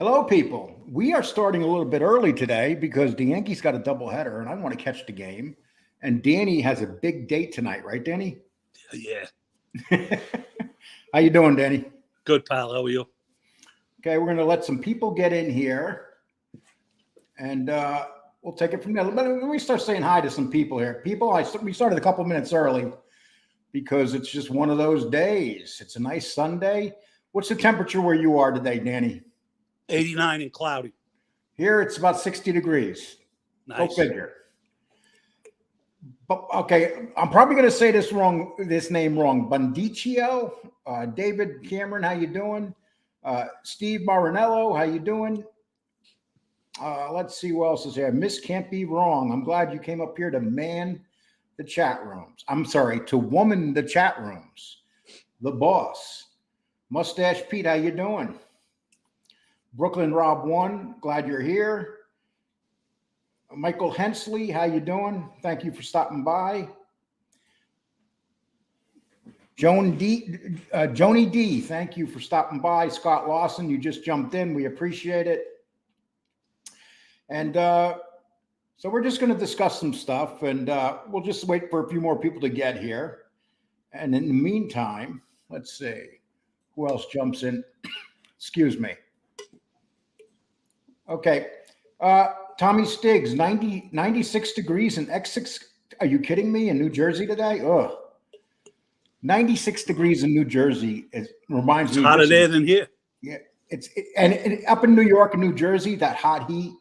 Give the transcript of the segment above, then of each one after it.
Hello, people. We are starting a little bit early today because the Yankees got a doubleheader, and I want to catch the game. And Danny has a big date tonight, right, Danny? Yeah. How you doing, Danny? Good, pal. How are you? Okay, we're going to let some people get in here, and we'll take it from there. Let me start saying hi to some people here. We started a couple minutes early because it's just one of those days. It's a nice Sunday. What's the temperature where you are today, Danny? 89 and cloudy. Here it's about 60 degrees. Nice. Go figure. But okay, I'm probably going to say this name wrong. Bondicio, David Cameron, how you doing? Steve Marinello, how you doing? Let's see who else is here. Miss Can't Be Wrong. I'm glad you came up here to man the chat rooms. I'm sorry, to woman the chat rooms. The boss. Mustache Pete, how you doing? Brooklyn Rob 1, glad you're here. Michael Hensley, how you doing? Thank you for stopping by. Joni D, thank you for stopping by. Scott Lawson, you just jumped in. We appreciate it. And so we're just going to discuss some stuff, and we'll just wait for a few more people to get here. And in the meantime, let's see who else jumps in. Excuse me. Okay. Tommy Stiggs, 96 degrees in X6. Are you kidding me? In New Jersey today? Ugh. 96 degrees in New Jersey. It reminds me. It's hotter there than here. Yeah. And up in New York and New Jersey, that hot heat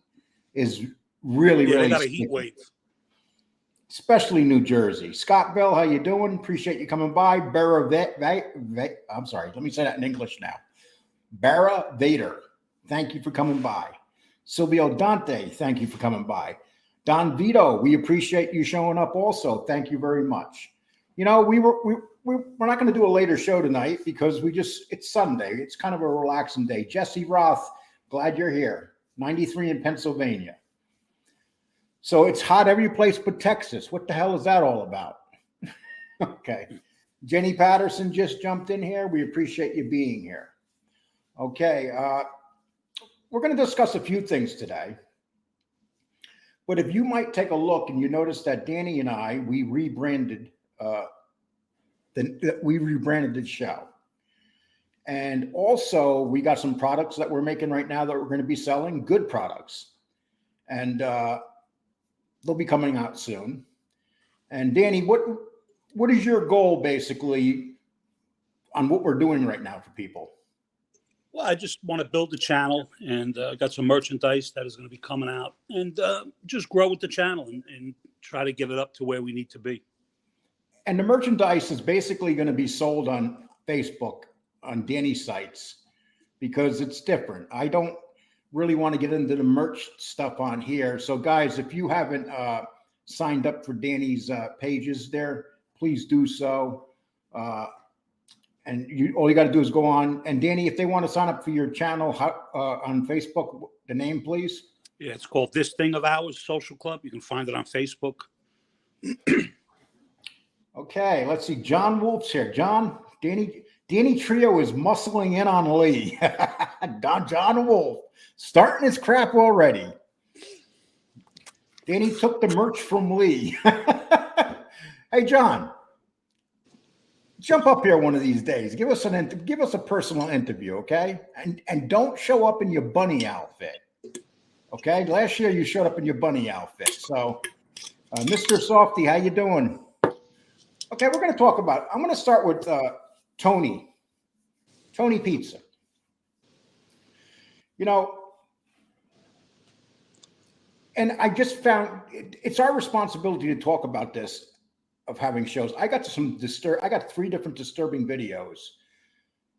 is really they got sticky. a heat wave. Especially New Jersey. Scott Bell, how you doing? Appreciate you coming by. I'm sorry. Let me say that in English now. Barra Vader, thank you for coming by. Silvio Dante, thank you for coming by. Don Vito, we appreciate you showing up also. Thank you very much. You know, we're not going to do a later show tonight because it's Sunday. It's kind of a relaxing day. Jesse Roth, glad you're here. 93 in Pennsylvania. So it's hot every place but Texas. What the hell is that all about? Okay. Jenny Patterson just jumped in here. We appreciate you being here. Okay. We're going to discuss a few things today. But if you might take a look and you notice that Danny and I, we rebranded the show. And also we got some products that we're making right now that we're going to be selling, good products. And they'll be coming out soon. And Danny, what is your goal basically on what we're doing right now for people? Well, I just want to build the channel, and got some merchandise that is going to be coming out, and just grow with the channel and try to get it up to where we need to be. And the merchandise is basically going to be sold on Facebook, on Danny's sites, because it's different. I don't really want to get into the merch stuff on here. So guys, if you haven't signed up for Danny's pages there, please do so. And all you got to do is go on. And Danny, if they want to sign up for your channel on Facebook, the name, please. Yeah, it's called This Thing of Ours Social Club. You can find it on Facebook. Okay, let's see. John Wolf's here. Danny Trio is muscling in on Lee. John Wolf starting his crap already. Danny took the merch from Lee. Hey, John. Jump up here one of these days. Give us a personal interview, okay? And don't show up in your bunny outfit, okay? Last year you showed up in your bunny outfit. So, Mr. Softy, how you doing? Okay, we're going to talk about. I'm going to start with Tony Pizza. You know, and I just found it's our responsibility to talk about this. Of having shows. I got 3 different disturbing videos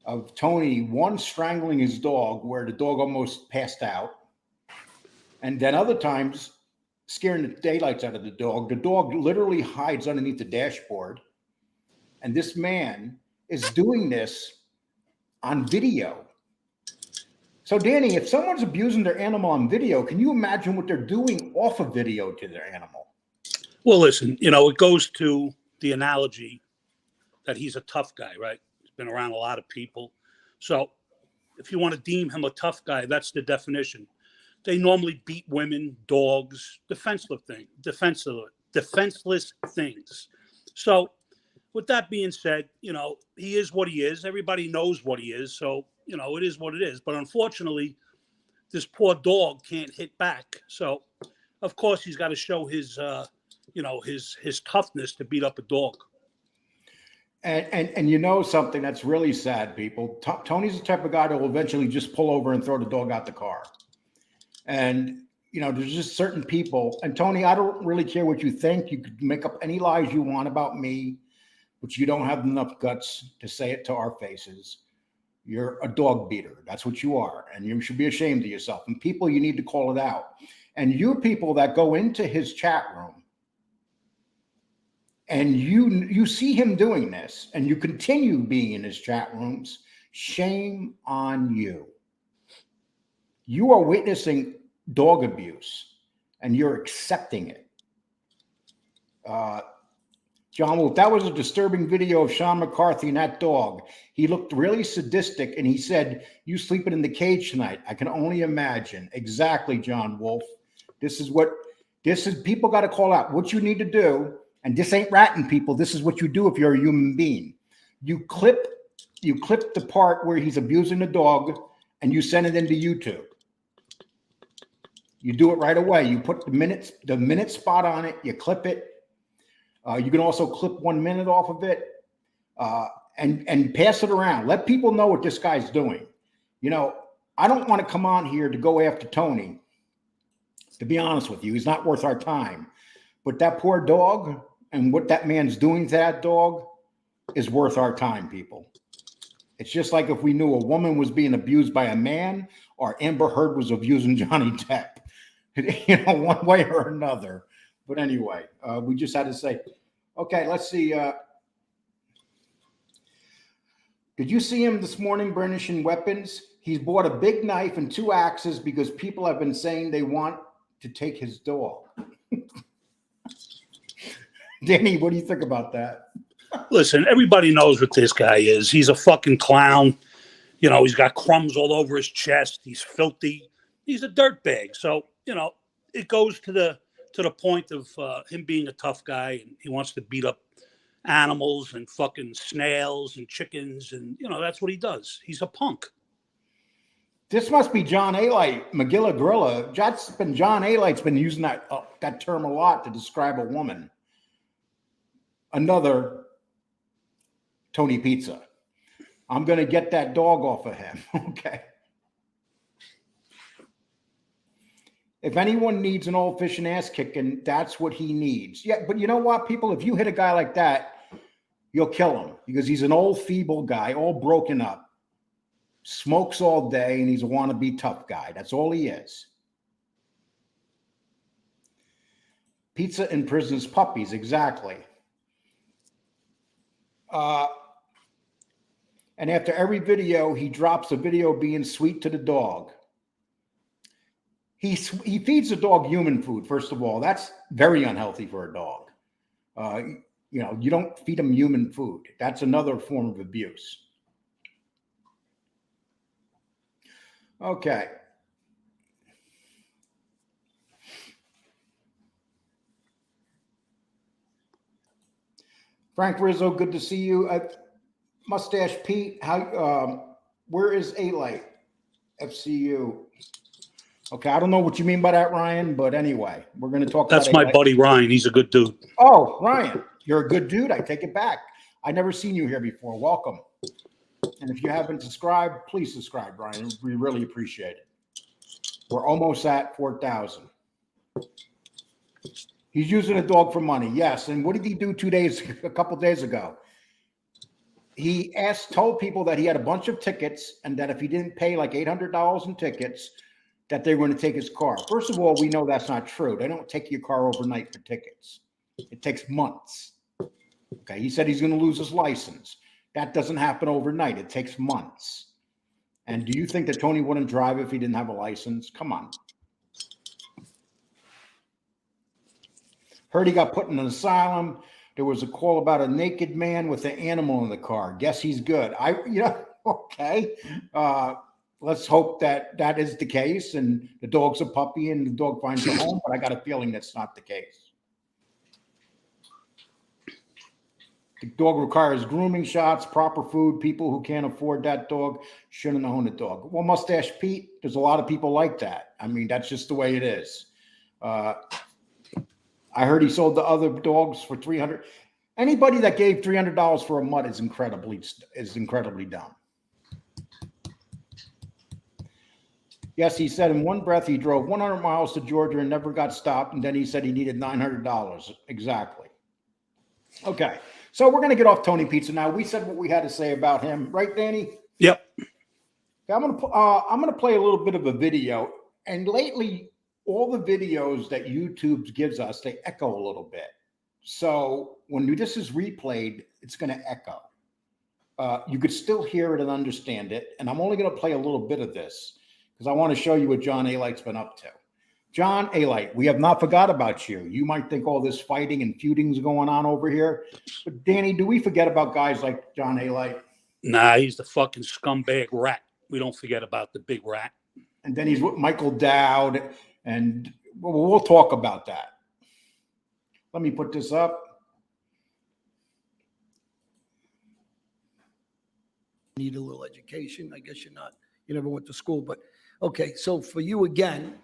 of Tony, one strangling his dog where the dog almost passed out. And then other times scaring the daylights out of the dog. The dog literally hides underneath the dashboard. And this man is doing this on video. So Danny, if someone's abusing their animal on video, can you imagine what they're doing off of video to their animal? Well, listen, it goes to the analogy that he's a tough guy, right? He's been around a lot of people. So if you want to deem him a tough guy, that's the definition. They normally beat women, dogs, defenseless things. So with that being said, he is what he is. Everybody knows what he is. So, it is what it is. But unfortunately, this poor dog can't hit back. So, of course, he's got to show his toughness to beat up a dog. And something that's really sad, people. Tony's the type of guy that will eventually just pull over and throw the dog out the car. And, there's just certain people. And Tony, I don't really care what you think. You could make up any lies you want about me, but you don't have enough guts to say it to our faces. You're a dog beater. That's what you are. And you should be ashamed of yourself. And people, you need to call it out. And you people that go into his chat room and you see him doing this and you continue being in his chat rooms, shame on you. You are witnessing dog abuse and you're accepting it. John Wolf, that was a disturbing video of Sean McCarthy and that dog. He looked really sadistic and he said, "You sleeping in the cage tonight. I can only imagine." Exactly, John Wolf. This is people got to call out what you need to do. And this ain't ratting, people. This is what you do if you're a human being. You clip the part where he's abusing the dog and you send it into YouTube. You do it right away. You put the minute spot on it. You clip it. You can also clip 1 minute off of it and pass it around. Let people know what this guy's doing. I don't want to come on here to go after Tony. To be honest with you, he's not worth our time. But that poor dog and what that man's doing to that dog is worth our time, people. It's just like if we knew a woman was being abused by a man or Amber Heard was abusing Johnny Depp, one way or another. But anyway, we just had to say, okay, let's see. Did you see him this morning brandishing weapons? He's bought a big knife and 2 axes because people have been saying they want to take his dog. Danny, what do you think about that? Listen, everybody knows what this guy is. He's a fucking clown. He's got crumbs all over his chest. He's filthy. He's a dirtbag. So, it goes to the point of him being a tough guy, and he wants to beat up animals and fucking snails and chickens, and that's what he does. He's a punk. This must be John Alite, Magilla Gorilla. John Alite's been using that term a lot to describe a woman. Another Tony Pizza. I'm going to get that dog off of him. Okay. If anyone needs an old fishing ass kicking, that's what he needs. Yeah, but you know what, people? If you hit a guy like that, you'll kill him because he's an old, feeble guy, all broken up, smokes all day, and he's a wannabe tough guy. That's all he is. Pizza in prison's puppies, exactly. And after every video, he drops a video being sweet to the dog. He feeds the dog human food, first of all. That's very unhealthy for a dog. You don't feed him human food. That's another form of abuse. Okay. Frank Rizzo, good to see you. Mustache Pete, where is A-Light? FCU. Okay, I don't know what you mean by that, Ryan, but anyway, we're going to talk about That's my buddy Ryan. He's a good dude. Oh, Ryan, you're a good dude. I take it back. I never seen you here before. Welcome. And if you haven't subscribed, please subscribe, Ryan. We really appreciate it. We're almost at 4,000. He's using a dog for money. Yes. And what did he do a couple days ago? He told people that he had a bunch of tickets and that if he didn't pay like $800 in tickets, that they were going to take his car. First of all, we know that's not true. They don't take your car overnight for tickets. It takes months. Okay. He said he's going to lose his license. That doesn't happen overnight. It takes months. And do you think that Tony wouldn't drive if he didn't have a license? Come on. Heard he got put in an asylum. There was a call about a naked man with an animal in the car. Guess he's good. Okay. let's hope that that is the case and the dog's a puppy and the dog finds a home, but I got a feeling that's not the case. The dog requires grooming shots, proper food. People who can't afford that dog shouldn't own a dog. Well, Mustache Pete, there's a lot of people like that. I mean, that's just the way it is. I heard he sold the other dogs for $300. Anybody that gave $300 for a mutt is incredibly dumb. Yes, he said in one breath he drove 100 miles to Georgia and never got stopped, and then he said he needed $900. Exactly. Okay, so we're going to get off Tony Pizza now. We said what we had to say about him, right, Danny? Yep. Okay, I'm gonna play a little bit of a video, and lately all the videos that YouTube gives us, they echo a little bit. So when this is replayed, it's going to echo. You could still hear it and understand it, and I'm only going to play a little bit of this because I want to show you what John Alite's been up to. John Alite, we have not forgot about you. You might think all this fighting and feuding is going on over here, but Danny, do we forget about guys like John Alite? Nah, he's the fucking scumbag rat. We don't forget about the big rat. And then he's with Michael Dowd, and we'll talk about that. Let me put this up. Need a little education. I guess you never went to school, but okay. So for you again,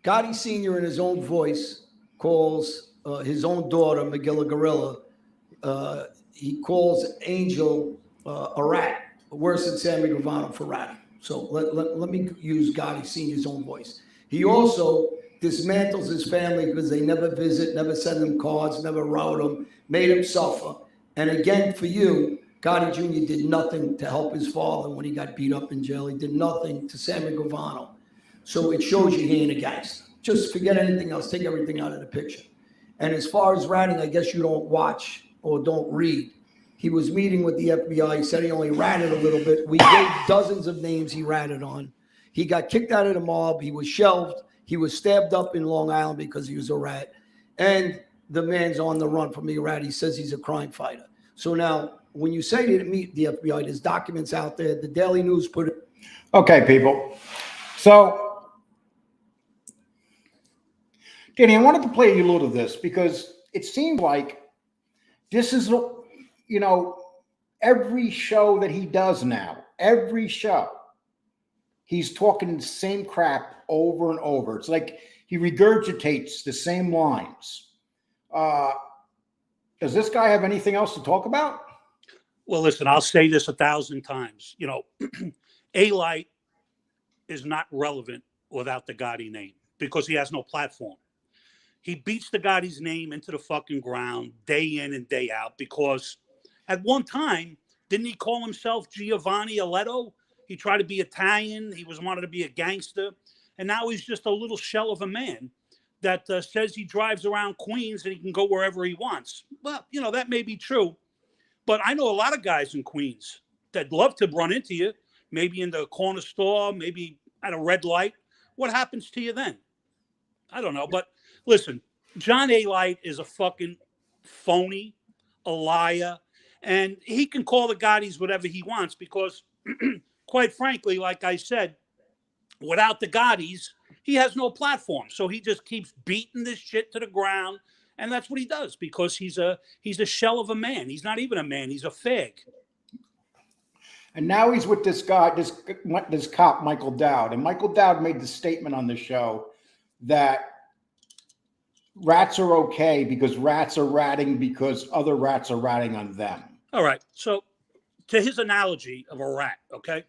Gotti Sr. in his own voice calls his own daughter, Magilla Gorilla. He calls Angel a rat, worse than Sammy Gravano for ratting. So let me use Gotti Sr.'s own voice. He also dismantles his family because they never visit, never send him cards, never wrote him, made him suffer. And again, for you, Gotti Jr. did nothing to help his father when he got beat up in jail. He did nothing to Sammy Gravano. So it shows you he ain't a gangster. Just forget anything else. Take everything out of the picture. And as far as ratting, I guess you don't watch or don't read. He was meeting with the FBI. He said he only ratted a little bit. We gave dozens of names he ratted on. He got kicked out of the mob. He was shelved. He was stabbed up in Long Island because he was a rat. And the man's on the run from being a rat. He says he's a crime fighter. So now, when you say to meet the FBI, there's documents out there. The Daily News put it. Okay, people. So, Danny, I wanted to play you a little of this because it seemed like this is, every show that he does now, every show, he's talking the same crap over and over. It's like he regurgitates the same lines. Does this guy have anything else to talk about? Well, listen, I'll say this 1,000 times. Alite is not relevant without the Gotti name because he has no platform. He beats the Gotti's name into the fucking ground day in and day out because at one time, didn't he call himself Giovanni Aletto? He tried to be Italian. He wanted to be a gangster. And now he's just a little shell of a man that says he drives around Queens and he can go wherever he wants. Well, that may be true. But I know a lot of guys in Queens that love to run into you, maybe in the corner store, maybe at a red light. What happens to you then? I don't know. But listen, John Alite is a fucking phony, a liar, and he can call the Gottis whatever he wants because, quite frankly, like I said, without the Gottis, he has no platform. So he just keeps beating this shit to the ground. And that's what he does because he's a shell of a man. He's not even a man. He's a fag. And now he's with this guy, this cop, Michael Dowd. And Michael Dowd made the statement on the show that rats are okay because rats are ratting because other rats are ratting on them. All right. So to his analogy of a rat, okay?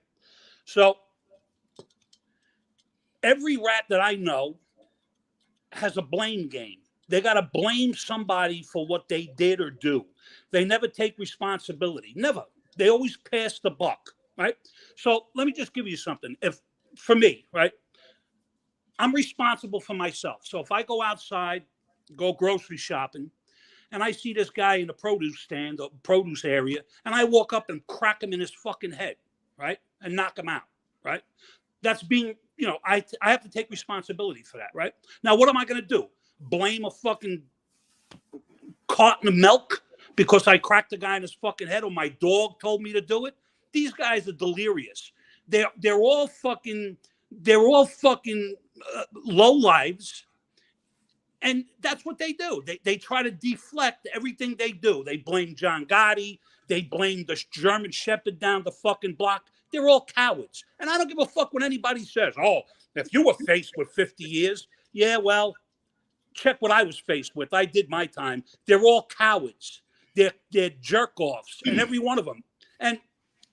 So every rat that I know has a blame game. They got to blame somebody for what they did or do. They never take responsibility. Never. They always pass the buck, right? So let me just give you something. For me, right, I'm responsible for myself. So if I go outside, go grocery shopping, and I see this guy in the produce stand or produce area, and I walk up and crack him in his fucking head, right, and knock him out, right? That's being, I have to take responsibility for that, right? Now, what am I going to do? Blame a fucking carton of milk because I cracked the guy in his fucking head or my dog told me to do it? These guys are delirious. they're all fucking low lives. And that's what they do. They try to deflect everything they do. They blame John Gotti. They blame the German Shepherd down the fucking block. They're all cowards. And I don't give a fuck what anybody says. Oh, if you were faced with 50 years, yeah, well, check what I was faced with. I did my time. They're all cowards. They're jerk-offs, and every one of them. And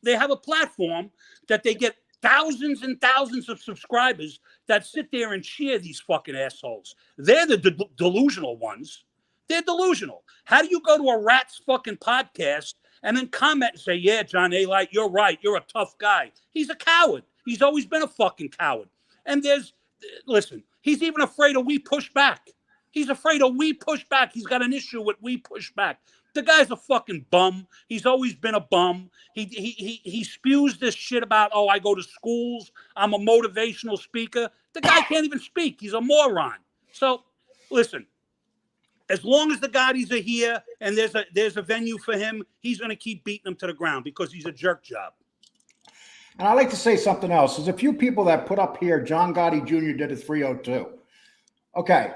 they have a platform that they get thousands and thousands of subscribers that sit there and cheer these fucking assholes. They're the delusional ones. They're delusional. How do you go to a rat's fucking podcast and then comment and say, yeah, John Alite, you're right. You're a tough guy. He's a coward. He's always been a fucking coward. And listen, he's even afraid of we push back. He's afraid of we push back. He's got an issue with we push back. The guy's a fucking bum. He's always been a bum. He spews this shit about, oh, I go to schools. I'm a motivational speaker. The guy can't even speak. He's a moron. So, listen, as long as the Gottis are here and there's a venue for him, he's going to keep beating them to the ground because he's a jerk job. And I like to say something else. There's a few people that put up here, John Gotti Jr. did a 302. Okay.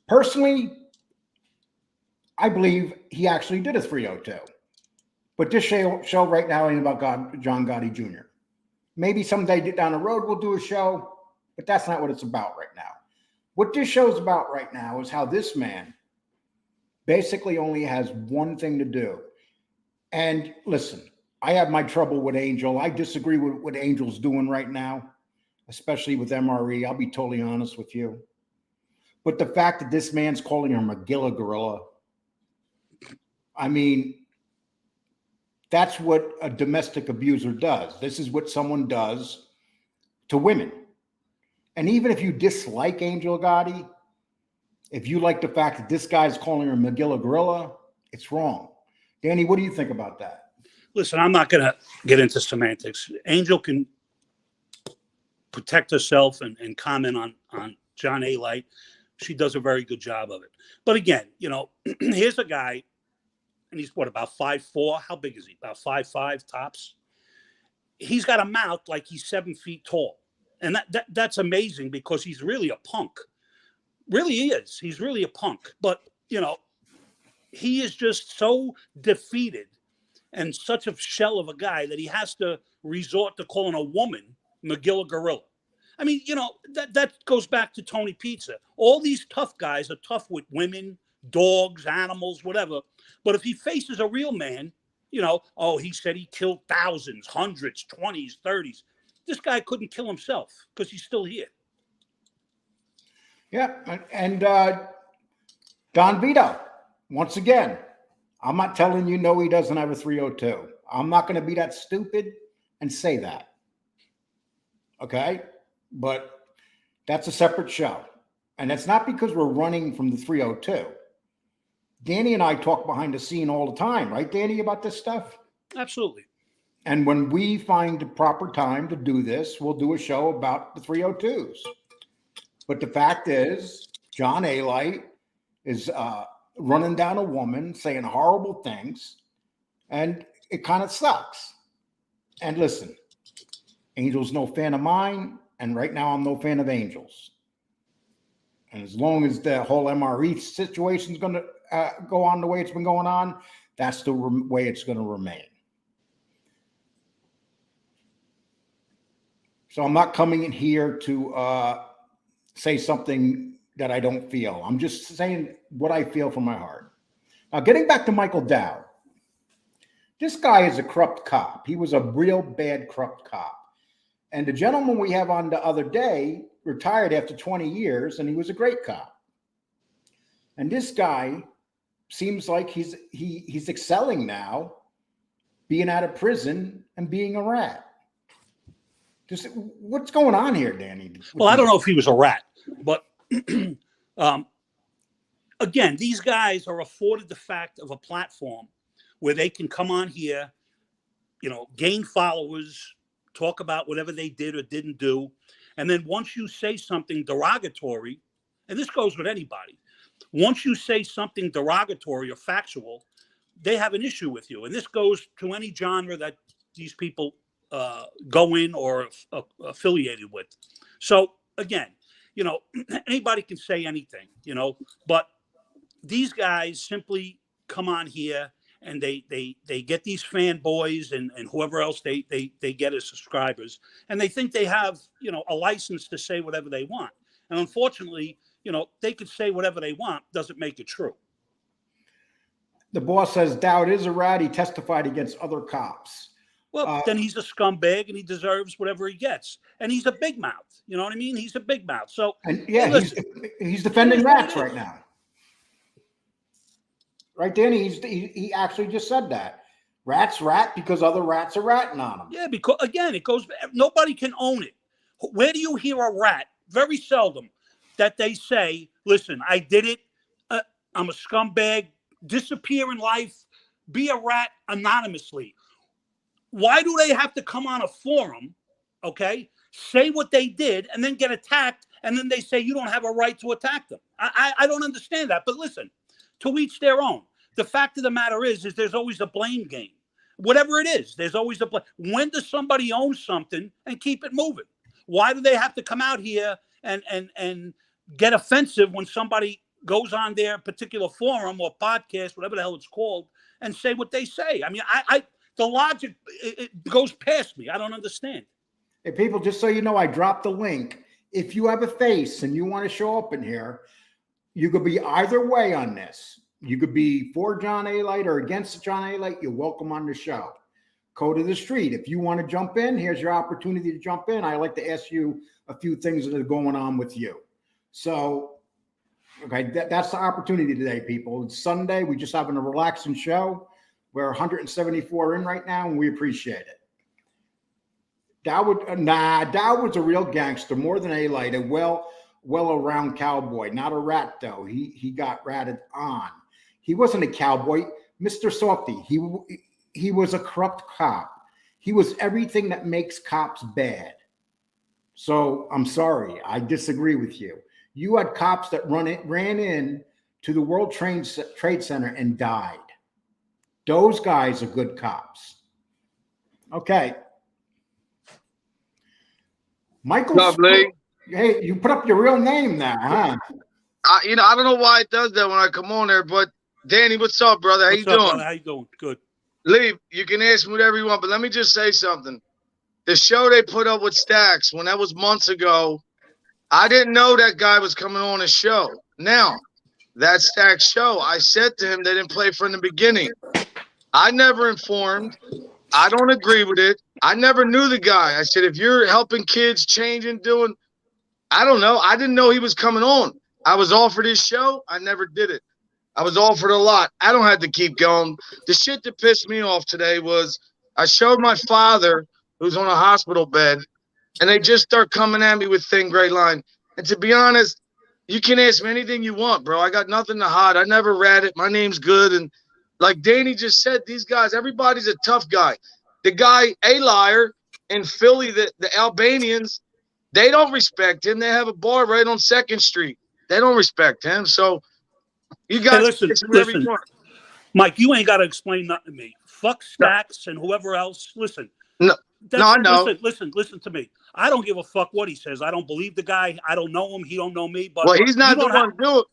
Personally, I believe he actually did a 302. But this show right now ain't about John Gotti Jr. Maybe someday down the road we'll do a show, but that's not what it's about right now. What this show's about right now is how this man basically only has one thing to do. And listen, I have my trouble with Angel. I disagree with what Angel's doing right now, especially with MRE. I'll be totally honest with you. But the fact that this man's calling her Magilla Gorilla, I mean, that's what a domestic abuser does. This is what someone does to women. And even if you dislike Angel Gotti, if you like the fact that this guy's calling her Magilla Gorilla, it's wrong. Danny, what do you think about that? Listen, I'm not going to get into semantics. Angel can protect herself and comment on John Alite. She does a very good job of it. But again, here's a guy, and he's about 5'4". How big is he? About 5'5" tops. He's got a mouth like he's 7 feet tall. And that's amazing because he's really a punk. Really he is. He's really a punk. But, he is just so defeated and such a shell of a guy that he has to resort to calling a woman Magilla Gorilla. I mean, that goes back to Tony Pizza. All these tough guys are tough with women, dogs, animals, whatever. But if he faces a real man, he said he killed thousands, hundreds, 20s, 30s. This guy couldn't kill himself because he's still here. Yeah. And Don Vito, once again, I'm not telling you no, he doesn't have a 302. I'm not going to be that stupid and say that. Okay? But that's a separate show. And it's not because we're running from the 302. Danny and I talk behind the scene all the time, right, Danny, about this stuff? Absolutely. And when we find the proper time to do this, we'll do a show about the 302s. But the fact is, John Alite is running down a woman, saying horrible things, and it kind of sucks. And listen, Angel's no fan of mine, and right now I'm no fan of Angel's. And as long as the whole MRE situation is going to go on the way it's been going on, that's the way it's going to remain. So I'm not coming in here to say something that I don't feel. I'm just saying what I feel from my heart. Now, getting back to Michael Dowd, this guy is a corrupt cop. He was a real bad corrupt cop. And the gentleman we have on the other day retired after 20 years, and he was a great cop. And this guy seems like he's excelling now, being out of prison and being a rat. Just what's going on here, Danny? Well, I don't know if he was a rat, but again, these guys are afforded the fact of a platform where they can come on here, gain followers, talk about whatever they did or didn't do. And then once you say something derogatory, and this goes with anybody, once you say something derogatory or factual, they have an issue with you. And this goes to any genre that these people go in or affiliated with. So again, anybody can say anything, but these guys simply come on here and they get these fanboys and whoever else they get as subscribers, and they think they have a license to say whatever they want. And unfortunately, they could say whatever they want, doesn't make it true. The boss says Dowd is a rat. He testified against other cops. Well, then he's a scumbag and he deserves whatever he gets. And he's a big mouth. You know what I mean? He's a big mouth. So and yeah, hey, he's defending rats right now. Right, Danny? He actually just said that. Rats rat because other rats are ratting on him. Yeah, because again, it goes, nobody can own it. Where do you hear a rat? Very seldom that they say, listen, I did it. I'm a scumbag. Disappear in life. Be a rat anonymously. Why do they have to come on a forum, okay, say what they did, and then get attacked, and then they say you don't have a right to attack them? I don't understand that. But listen, to each their own. The fact of the matter is there's always a blame game. Whatever it is, there's always a blame. When does somebody own something and keep it moving? Why do they have to come out here and get offensive when somebody goes on their particular forum or podcast, whatever the hell it's called, and say what they say? I mean, the logic, it goes past me. I don't understand. Hey, people, just so you know, I dropped the link. If you have a face and you want to show up in here, you could be either way on this. You could be for John Alite or against John Alite. You're welcome on the show. Code of the street. If you want to jump in, here's your opportunity to jump in. I like to ask you a few things that are going on with you. So, okay, that's the opportunity today, people. It's Sunday. We're just having a relaxing show. We're 174 in right now, and we appreciate it. Dowd was a real gangster, more than Alite, a well-around cowboy, not a rat, though. He got ratted on. He wasn't a cowboy. Mr. Softy, he was a corrupt cop. He was everything that makes cops bad. So I'm sorry, I disagree with you. You had cops that ran in to the World Trade Center and died. Those guys are good cops. Okay. Michael. Lovely. Hey, you put up your real name now, huh? I don't know why it does that when I come on there, but Danny, what's up, brother? How you doing? Brother? How you doing? Good. Lee, you can ask me whatever you want, but let me just say something. The show they put up with Stacks, when that was months ago, I didn't know that guy was coming on a show. Now, that Stacks show, I said to him they didn't play from the beginning. I never informed. I don't agree with it. I never knew the guy. I said, if you're helping kids change and doing, I don't know. I didn't know he was coming on. I was offered his show. I never did it. I was offered a lot. I don't have to keep going. The shit that pissed me off today was I showed my father, who's on a hospital bed, and they just start coming at me with Thin Gray Line. And to be honest, you can ask me anything you want, bro. I got nothing to hide. I never ratted. My name's good. And like Danny just said, these guys, everybody's a tough guy. The guy, a liar in Philly, the Albanians, they don't respect him. They have a bar right on 2nd Street. They don't respect him. So you guys, hey, listen, Mike, you ain't got to explain nothing to me. Fuck Stacks and whoever else. Listen. No, I know. Listen to me. I don't give a fuck what he says. I don't believe the guy. I don't know him. He don't know me. But well, he's not the one to do it.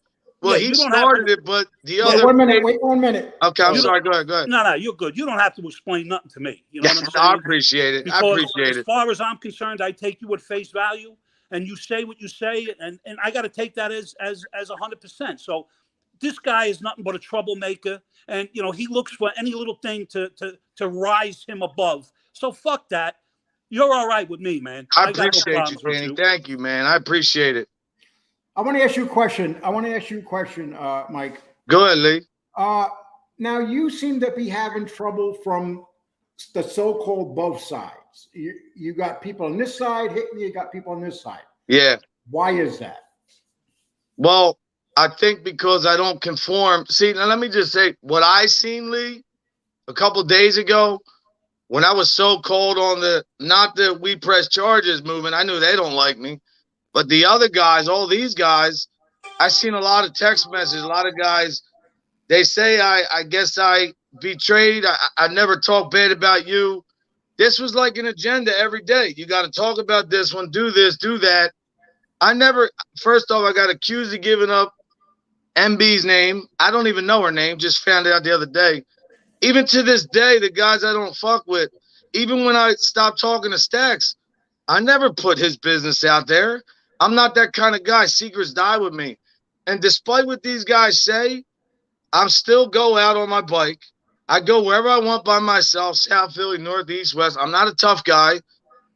Well, he started it, but the other. Wait 1 minute. Okay, I'm sorry. Go ahead. No, you're good. You don't have to explain nothing to me. You know what I'm saying? I appreciate it. Because as far as I'm concerned, I take you at face value, and you say what you say, and I got to take that as 100%. So this guy is nothing but a troublemaker, and he looks for any little thing to rise him above. So fuck that. You're all right with me, man. I appreciate you, Danny. Thank you, man. I appreciate it. I want to ask you a question. Mike. Go ahead, Lee. Now you seem to be having trouble from the so-called both sides. You got people on this side hitting you, got people on this side. Yeah. Why is that? Well, I think because I don't conform. See, now let me just say what I seen, Lee, a couple days ago when I was so cold on not the We Press Charges movement. I knew they don't like me. But the other guys, all these guys, I seen a lot of text messages. A lot of guys, they say I guess I betrayed. I never talk bad about you. This was like an agenda every day. You got to talk about this one, do this, do that. I never, first off, I got accused of giving up MB's name. I don't even know her name, just found out the other day. Even to this day, the guys I don't fuck with, even when I stopped talking to Stacks, I never put his business out there. I'm not that kind of guy. Secrets die with me. And despite what these guys say, I'm still go out on my bike. I go wherever I want by myself, South Philly, Northeast, West. I'm not a tough guy,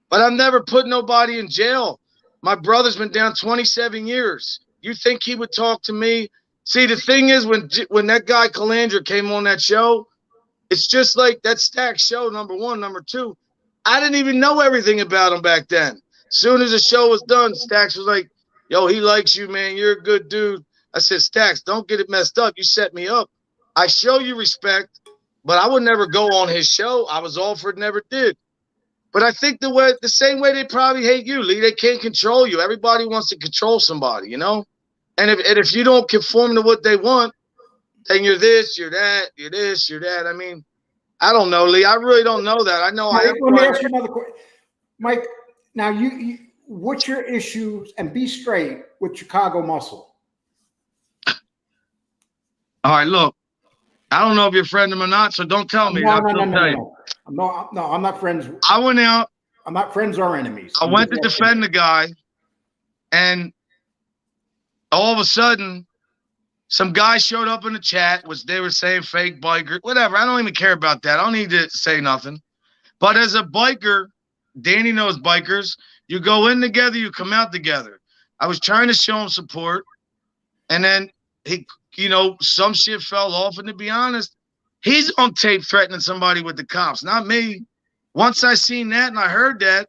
but I've never put nobody in jail. My brother's been down 27 years. You think he would talk to me? See, the thing is, when that guy Calandra came on that show, it's just like that Stack show, number one. Number two, I didn't even know everything about him back then. Soon as the show was done, Stacks was like, yo, he likes you, man. You're a good dude. I said, Stacks, don't get it messed up. You set me up. I show you respect, but I would never go on his show. I was offered, never did. But I think the same way they probably hate you, Lee. They can't control you. Everybody wants to control somebody, you know? And if you don't conform to what they want, then you're this, you're that, you're this, you're that. I mean, I don't know, Lee. I really don't know that. I know. Let me ask you another question, Mike. Now, you what's your issues? And be straight with Chicago Muscle. All right, look. I don't know if you're friend of him or not, so don't tell me. No. I'm not friends. I went out. I'm not friends or enemies. I went to defend the guy, and all of a sudden, some guy showed up in the chat, which they were saying fake biker, whatever. I don't even care about that. I don't need to say nothing. But as a biker, Danny knows bikers. You go in together, you come out together. I was trying to show him support, and then he, some shit fell off. And to be honest, he's on tape threatening somebody with the cops, not me. Once I seen that and I heard that,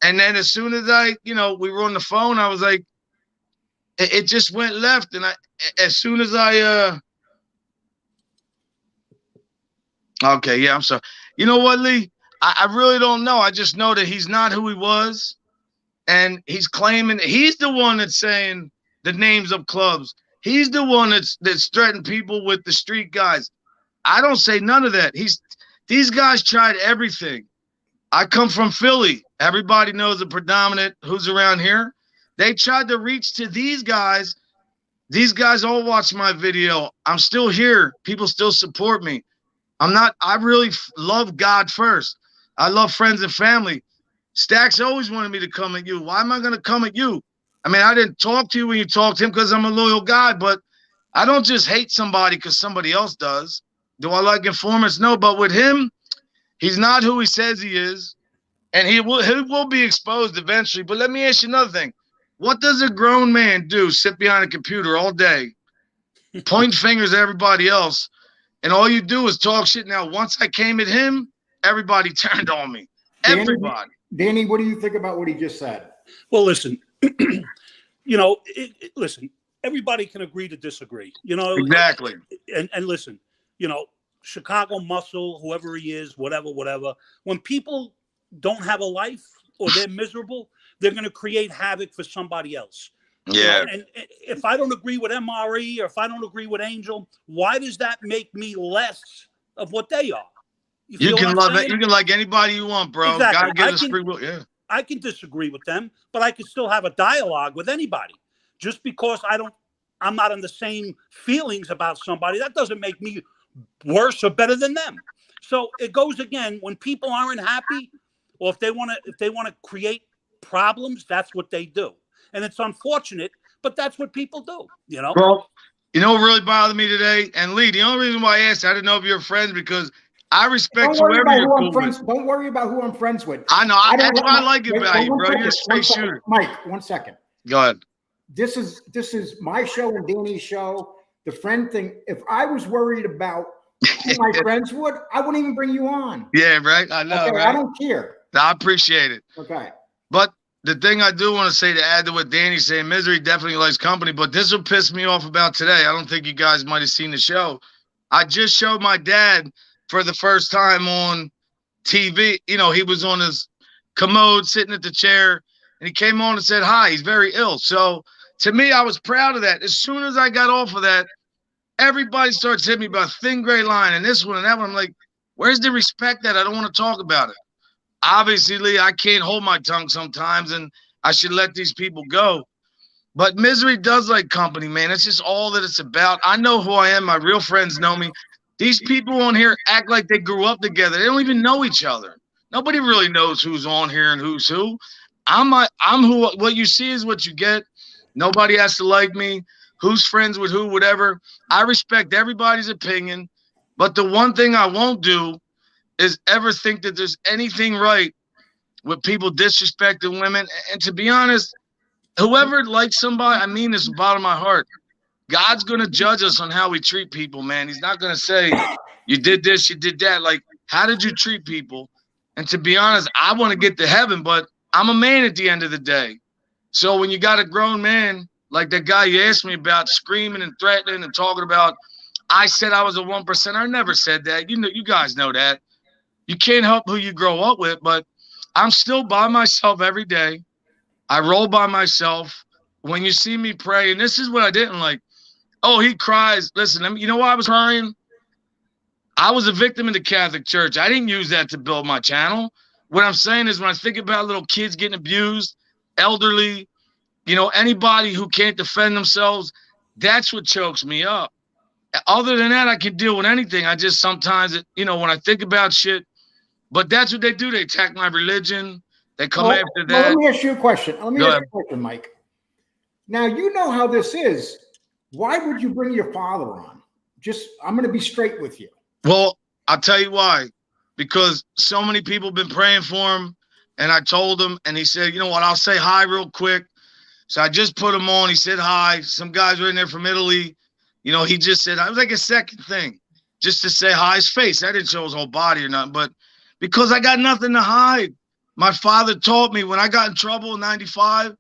and then as soon as we were on the phone, I was like, it just went left. And as soon as okay, yeah, I'm sorry. You know what, Lee? I really don't know. I just know that he's not who he was. And he's claiming, he's the one that's saying the names of clubs. He's the one that's threatening people with the street guys. I don't say none of that. These guys tried everything. I come from Philly. Everybody knows the predominant who's around here. They tried to reach to these guys. These guys all watch my video. I'm still here. People still support me. I really love God first. I love friends and family. Stacks always wanted me to come at you. Why am I going to come at you? I mean, I didn't talk to you when you talked to him because I'm a loyal guy, but I don't just hate somebody because somebody else does. Do I like informants? No, but with him, he's not who he says he is, and he will be exposed eventually. But let me ask you another thing. What does a grown man do? Sit behind a computer all day, point fingers at everybody else, and all you do is talk shit. Now, once I came at him, everybody turned on me. Everybody. Danny, what do you think about what he just said? Well, listen, listen, everybody can agree to disagree, Exactly. And listen, Chicago Muscle, whoever he is, whatever, when people don't have a life or they're miserable, they're going to create havoc for somebody else. Yeah. And if I don't agree with MRE or if I don't agree with Angel, why does that make me less of what they are? You can love it. You can like anybody you want, bro. Exactly. God gives us free will. Yeah. I can disagree with them, but I can still have a dialogue with anybody. Just because I'm not on the same feelings about somebody, that doesn't make me worse or better than them. So it goes again, when people aren't happy, or if they want to create problems, that's what they do. And it's unfortunate, but that's what people do, Well, what really bothered me today? And Lee, the only reason why I asked, I didn't know if you're friends because I respect whoever you're cool with. Don't worry about who I'm friends with. I know. That's what I like about you, bro. You're a straight shooter. Mike, 1 second. Go ahead. This is my show and Danny's show. The friend thing. If I was worried about who my friends would, I wouldn't even bring you on. Yeah, right. I know, okay, right? I don't care. I appreciate it. Okay. But the thing I do want to say to add to what Danny's saying, misery definitely likes company, but this will piss me off about today. I don't think you guys might have seen the show. I just showed my dad for the first time on TV. He was on his commode sitting at the chair, and he came on and said, hi, he's very ill. So to me, I was proud of that. As soon as I got off of that, everybody starts hitting me about thin gray line and this one and that one. I'm like, Where's the respect that I don't want to talk about it? Obviously, Lee, I can't hold my tongue sometimes, and I should let these people go. But misery does like company, man. It's just all that it's about. I know who I am. My real friends know me. These people on here act like they grew up together. They don't even know each other. Nobody really knows who's on here and who's who. I'm who. What you see is what you get. Nobody has to like me. Who's friends with who, whatever. I respect everybody's opinion. But the one thing I won't do is ever think that there's anything right with people disrespecting women. And to be honest, whoever likes somebody, I mean this from the bottom of my heart. God's going to judge us on how we treat people, man. He's not going to say, you did this, you did that. Like, how did you treat people? And to be honest, I want to get to heaven, but I'm a man at the end of the day. So when you got a grown man, like that guy you asked me about, screaming and threatening and talking about, I said I was a 1%. I never said that. You know, you guys know that. You can't help who you grow up with, but I'm still by myself every day. I roll by myself. When you see me pray, and this is what I didn't like. Oh, he cries. Listen, you know why I was crying? I was a victim in the Catholic Church. I didn't use that to build my channel. What I'm saying is when I think about little kids getting abused, elderly, you know, anybody who can't defend themselves, that's what chokes me up. Other than that, I can deal with anything. I just sometimes, you know, when I think about shit, but that's what they do. They attack my religion. They come after that. Well, let me ask you a question. Mike. Now, you know how this is. Why would you bring your father on? I'm going to be straight with you. Well, I'll tell you why. Because so many people have been praying for him. And I told him, and he said, you know what, I'll say hi real quick. So I just put him on. He said hi. Some guys were in there from Italy. You know, he just said, I was like a second thing, just to say hi. His face. I didn't show his whole body or nothing. But because I got nothing to hide. My father taught me when I got in trouble in 95,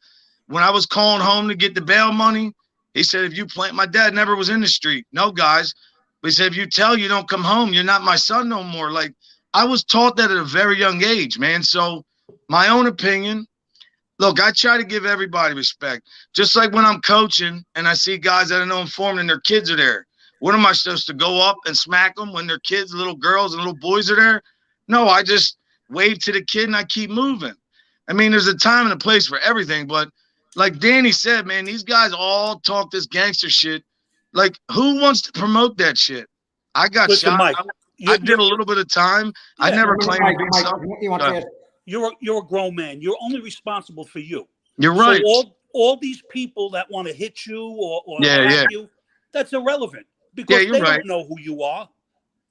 when I was calling home to get the bail money, he said, if you plant, my dad never was in the street. No, guys. But he said, if you tell you don't come home, you're not my son no more. Like, I was taught that at a very young age, man. So my own opinion, look, I try to give everybody respect. Just like when I'm coaching and I see guys that I know informed and their kids are there. What am I supposed to go up and smack them when their kids, little girls and little boys are there? No, I just wave to the kid and I keep moving. I mean, there's a time and a place for everything, but like Danny said, man, these guys all talk this gangster shit. Like, who wants to promote that shit? I got shot. Mike, I did a little bit of time. Yeah, I never claimed to be something. You're a grown man. You're only responsible for you. You're right. So all these people that want to hit you or you, that's irrelevant because they don't know who you are.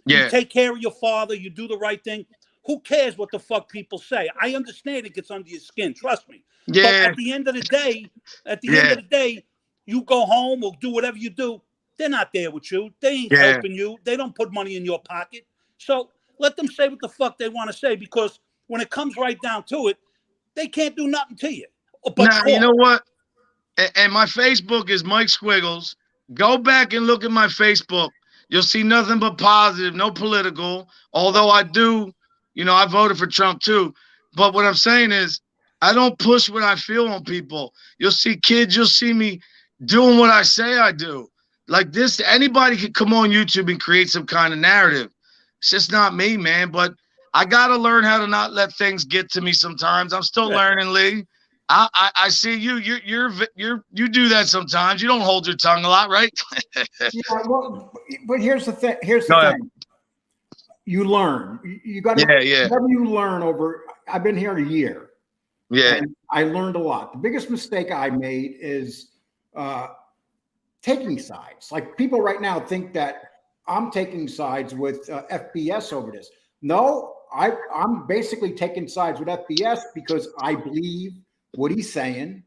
Yeah. You take care of your father. You do the right thing. Who cares what the fuck people say? I understand it gets under your skin. Trust me. Yeah. But at the end of the day, you go home or do whatever you do. They're not there with you. They ain't helping you. They don't put money in your pocket. So let them say what the fuck they want to say because when it comes right down to it, they can't do nothing to you. Now, you know what? And my Facebook is Mike Squiggles. Go back and look at my Facebook. You'll see nothing but positive, no political. Although I do, you know, I voted for Trump too. But what I'm saying is I don't push what I feel on people. You'll see kids, you'll see me doing what I say I do. Like this, anybody could come on YouTube and create some kind of narrative. It's just not me, man. But I got to learn how to not let things get to me sometimes. I'm still learning, Lee. I see you. You do that sometimes. You don't hold your tongue a lot, right? Yeah, well, but here's the thing. Thing. You learn. You got to. Whatever you learn over. I've been here a year. Yeah. And I learned a lot. The biggest mistake I made is taking sides. Like people right now think that I'm taking sides with FBS over this. No, I'm basically taking sides with FBS because I believe what he's saying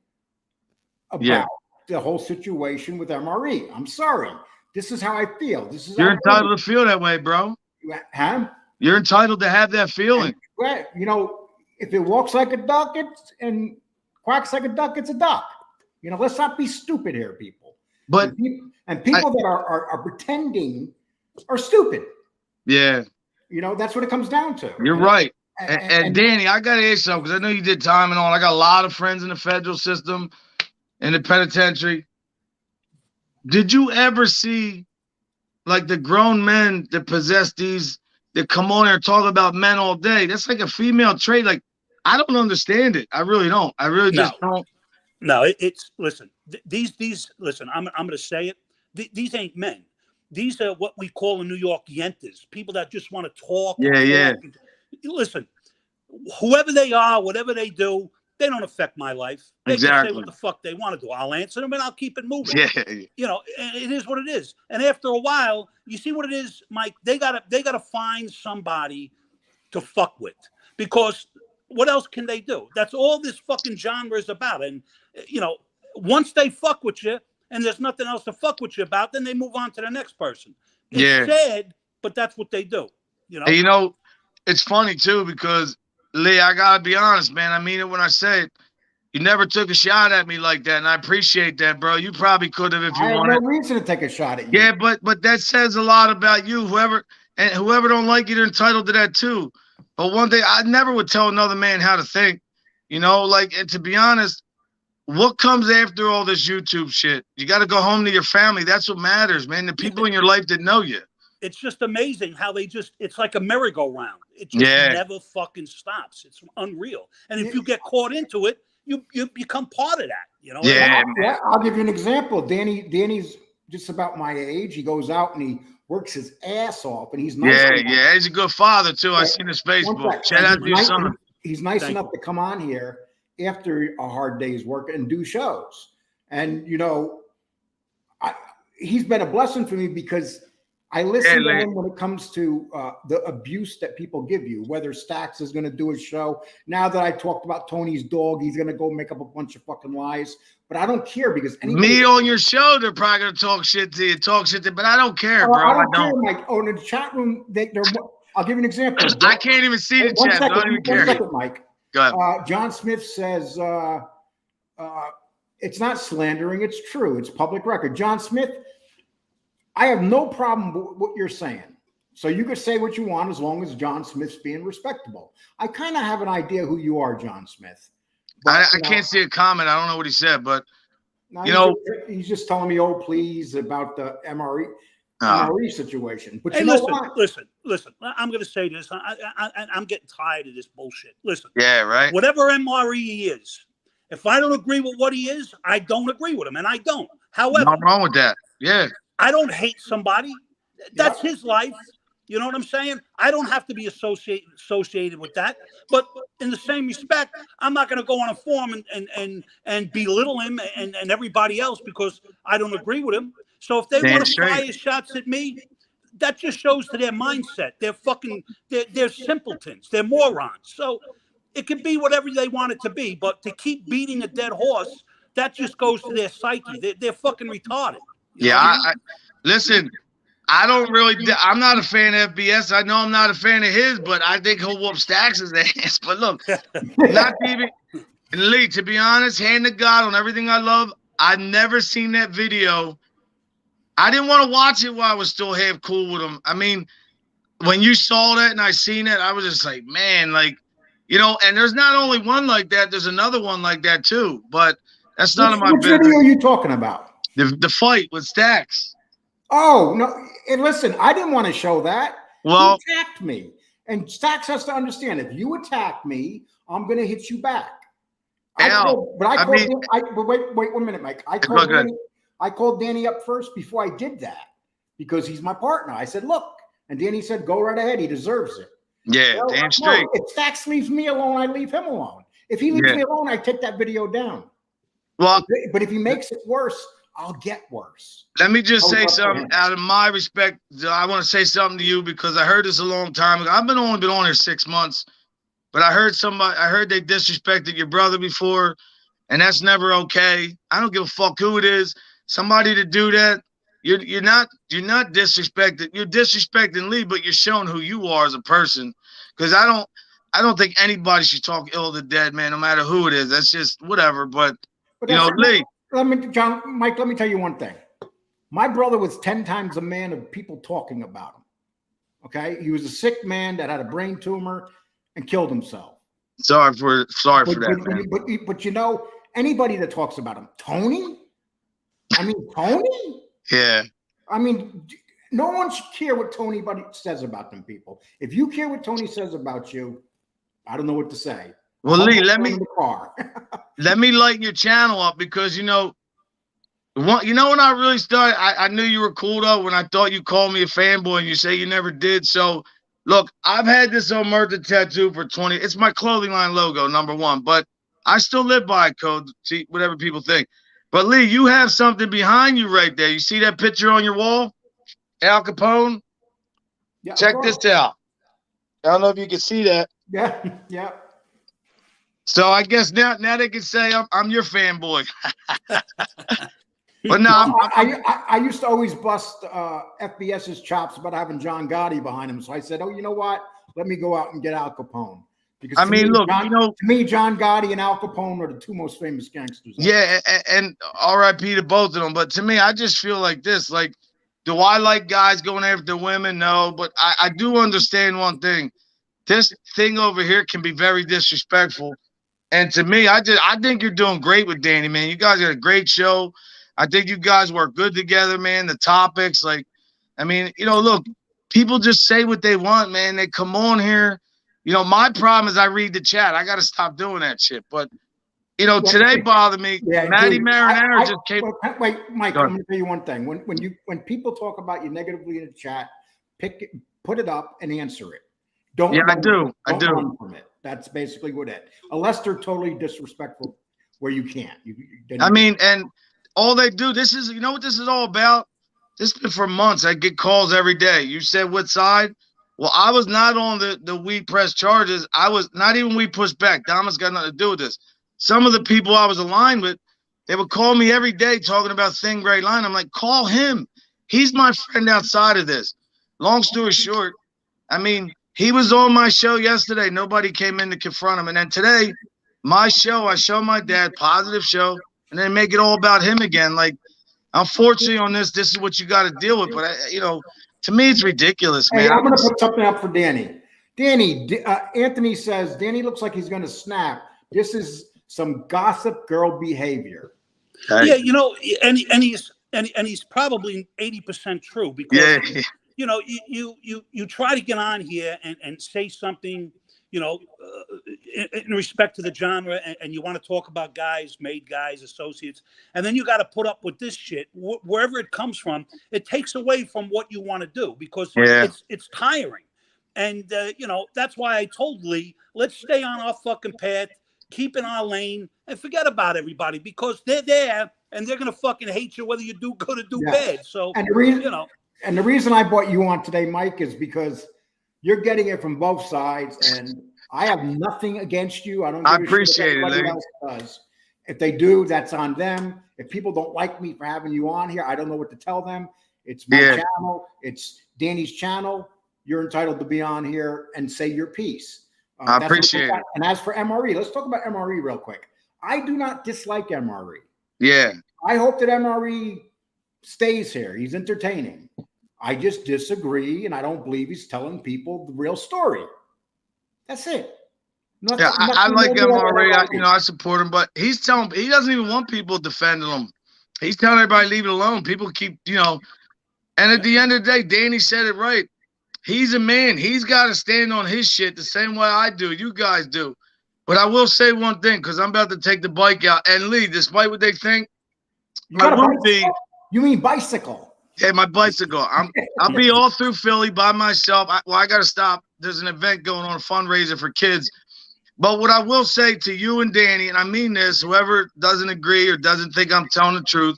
about the whole situation with MRE. I'm sorry. This is how I feel. This is You're entitled to feel that way, bro. Huh? You're entitled to have that feeling. And, you know, if it walks like a duck, and quacks like a duck, it's a duck. You know, let's not be stupid here, people. But people that are pretending are stupid. Yeah. You know, that's what it comes down to. You're right. And Danny, I got to ask something because I know you did time and all. I got a lot of friends in the federal system, in the penitentiary. Did you ever see like the grown men that possess these that come on here and talk about men all day. That's like a female trait. Like, I don't understand it. I really don't. I really just don't. No, it's listen. These listen. I'm going to say it. These ain't men. These are what we call in New York yentas. People that just want to talk. Yeah. Listen, whoever they are, whatever they do, they don't affect my life. They can say what the fuck they want to do. I'll answer them and I'll keep it moving. Yeah. You know, it is what it is. And after a while, you see what it is, Mike. They gotta find somebody to fuck with, because what else can they do? That's all this fucking genre is about. And you know, once they fuck with you and there's nothing else to fuck with you about, then they move on to the next person. It's sad, but that's what they do. You know. And, you know, it's funny too, because Lee, I gotta be honest, man. I mean it when I say it. You never took a shot at me like that, and I appreciate that, bro. You probably could have if you wanted. I had no reason to take a shot at you. Yeah, but that says a lot about you. Whoever don't like you, they're entitled to that too. But one thing, I never would tell another man how to think. You know, like, and to be honest, what comes after all this YouTube shit? You got to go home to your family. That's what matters, man. The people in your life that know you. It's just amazing how it's like a merry-go-round. It just never fucking stops. It's unreal. And if you get caught into it, you become part of that, you know? Yeah, I'll give you an example. Danny's just about my age. He goes out and he works his ass off, and he's nice. Yeah. He's a good father too. I seen his Facebook. Shout out to your son. He's nice enough to come on here after a hard day's work and do shows. And you know, he's been a blessing for me because I listen to him when it comes to the abuse that people give you, whether Stax is going to do a show. Now that I talked about Tony's dog, he's going to go make up a bunch of fucking lies. But I don't care because me on your show, they're probably going to talk shit to you, but I don't care, bro. I don't care, Mike. Oh, in the chat room, I'll give you an example. I can't even see the chat. I don't even care. 1 second, Mike. Go ahead. John Smith says it's not slandering. It's true. It's public record. John Smith, I have no problem with what you're saying. So you could say what you want as long as John Smith's being respectable. I kind of have an idea who you are, John Smith. But, I can't see a comment. I don't know what he said, but he's just telling me, oh, please, about the MRE situation. But hey, listen. I'm going to say this. I'm getting tired of this bullshit. Listen. Yeah, right. Whatever MRE he is, if I don't agree with what he is, I don't agree with him, and I don't. However, nothing wrong with that. Yeah. I don't hate somebody. That's his life. You know what I'm saying? I don't have to be associated with that. But in the same respect, I'm not going to go on a forum and belittle him and everybody else because I don't agree with him. So if they want to fire shots at me, that just shows to their mindset. They're simpletons. They're morons. So it can be whatever they want it to be. But to keep beating a dead horse, that just goes to their psyche. They're fucking retarded. Listen, I'm not a fan of FBS. I know I'm not a fan of his, but I think he'll whoop Stax's ass. But look, not even Lee, to be honest, hand to God on everything I love, I've never seen that video. I didn't want to watch it while I was still half cool with him. I mean, when you saw that and I seen it, I was just like, man, like, you know, and there's not only one like that, there's another one like that too. But that's none of my business. Which video are you talking about? The fight with Stax. Oh, no. And listen, I didn't want to show that. Well, he attacked me. And Stax has to understand, if you attack me, I'm going to hit you back. Wait 1 minute, Mike. I called Danny up first before I did that because he's my partner. I said, look. And Danny said, go right ahead. He deserves it. Yeah, damn straight. If Stax leaves me alone, I leave him alone. If he leaves me alone, I take that video down. Well, but if he makes it worse, I'll get worse. Let me just say something out of my respect. I want to say something to you because I heard this a long time ago. I've only been on here 6 months, but I heard they disrespected your brother before, and that's never okay. I don't give a fuck who it is. Somebody to do that, you're not disrespecting. You're disrespecting Lee, but you're showing who you are as a person. Because I don't think anybody should talk ill of the dead, man, no matter who it is. That's just whatever. But you know, Lee. Mike, let me tell you one thing. My brother was 10 times a man of people talking about him. Okay? He was a sick man that had a brain tumor and killed himself. Sorry for that, man. But you know, anybody that talks about him, Tony? I mean, Tony? Yeah. I mean, no one should care what Tony says about them people. If you care what Tony says about you, I don't know what to say. Well, Lee, let me lighten your channel up because you know when I really started, I knew you were cool though when I thought you called me a fanboy and you say you never did. So look, I've had this Omerta tattoo for 20. It's my clothing line logo, number one, but I still live by a code. See, whatever people think. But Lee, you have something behind you right there. You see that picture on your wall? Al Capone? Yeah, check this out. I don't know if you can see that. Yeah, yeah. So I guess now they can say I'm your fanboy. But no, I used to always bust FBS's chops about having John Gotti behind him. So I said, oh, you know what? Let me go out and get Al Capone. Because I mean, look, to me, John Gotti and Al Capone are the two most famous gangsters. Yeah, and R.I.P. to both of them. But to me, I just feel like this. Like, do I like guys going after women? No, but I do understand one thing. This thing over here can be very disrespectful. And to me, I think you're doing great with Danny, man. You guys got a great show. I think you guys work good together, man. The topics, like, I mean, look, people just say what they want, man. They come on here. My problem is I read the chat. I got to stop doing that shit. But, today bothered me. Yeah, Matty Marinara just came. Wait, Mike, I'm going to tell you one thing. When people talk about you negatively in the chat, put it up and answer it. Don't. Yeah, I do. Run from it. That's basically what it. Unless they're totally disrespectful, where you can't. And all they do. This is, what this is all about. This has been for months. I get calls every day. You said what side? Well, I was not on the we press charges. I was not even we push back. Dama's got nothing to do with this. Some of the people I was aligned with, they would call me every day talking about Thin Gray Line. I'm like, call him. He's my friend outside of this. Long story short, I mean, he was on my show yesterday. Nobody came in to confront him. And then today, my show, I show my dad, positive show, and then make it all about him again. Like, unfortunately on this is what you got to deal with. But, to me, it's ridiculous, man. Hey, I'm going to put something up for Danny. Danny, Anthony says, Danny looks like he's going to snap. This is some gossip girl behavior. Yeah, and he's probably 80% true because you try to get on here and say something, in respect to the genre, and you want to talk about guys, made guys, associates, and then you got to put up with this shit wherever it comes from. It takes away from what you want to do because it's tiring, and that's why I told Lee, let's stay on our fucking path, keep in our lane, and forget about everybody because they're there and they're gonna fucking hate you whether you do good or do bad. So and the reason I brought you on today, Mike, is because you're getting it from both sides, and I have nothing against you. I appreciate it. Else does. If they do, that's on them. If people don't like me for having you on here, I don't know what to tell them. It's my channel. It's Danny's channel. You're entitled to be on here and say your piece. I appreciate it. And as for MRE, let's talk about MRE real quick. I do not dislike MRE. Yeah. I hope that MRE stays here. He's entertaining. I just disagree, and I don't believe he's telling people the real story. That's it. I like MRE. I support him, but he doesn't even want people defending him. He's telling everybody leave it alone. People keep, and at the end of the day, Danny said it right. He's a man. He's got to stand on his shit the same way I do. You guys do. But I will say one thing because I'm about to take the bike out. And Lee, despite what they think, You mean bicycle? Yeah, my bicycle. I'll be all through Philly by myself. I got to stop. There's an event going on, a fundraiser for kids. But what I will say to you and Danny, and I mean this, whoever doesn't agree or doesn't think I'm telling the truth,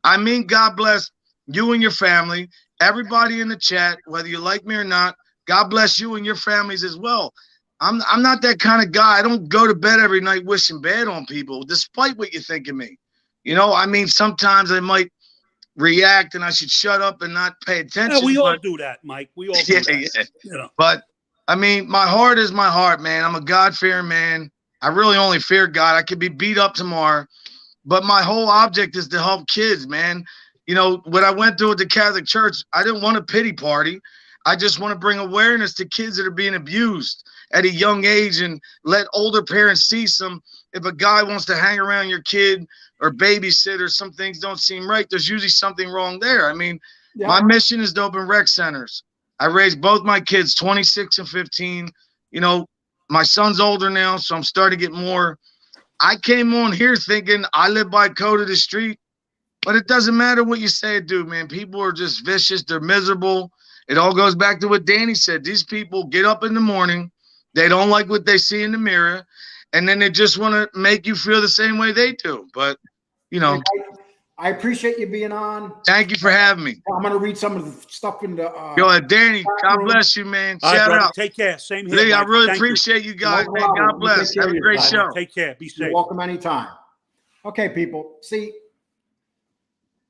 I mean God bless you and your family, everybody in the chat, whether you like me or not, God bless you and your families as well. I'm not that kind of guy. I don't go to bed every night wishing bad on people, despite what you think of me. Sometimes I might react and I should shut up and not pay attention. Yeah, we all do that, Mike. We all do that. Yeah. But I mean, my heart is my heart, man. I'm a God-fearing man. I really only fear God. I could be beat up tomorrow, but my whole object is to help kids, man. When I went through at the Catholic Church, I didn't want a pity party. I just want to bring awareness to kids that are being abused at a young age and let older parents see if a guy wants to hang around your kid or babysit or some things don't seem right, there's usually something wrong there. I mean, Yeah. My mission is to open rec centers. I raised both my kids, 26 and 15. You know, my son's older now, so I'm starting to get more. I came on here thinking I live by code of the street, but it doesn't matter what you say or do, man. People are just vicious. They're miserable. It all goes back to what Danny said. These people get up in the morning. They don't like what they see in the mirror. And then they just want to make you feel the same way they do. But, you know. I appreciate you being on. Thank you for having me. I'm going to read some of the stuff in the. Go ahead, Danny. God bless you, man. All right, Shout brother. out. Take care. Same here. Lee, I Mike. really Thank you. appreciate you guys, No man. problem. God bless. You take care Have a of great yourself. show. Take care. Be safe. You're welcome anytime. Okay, people. See,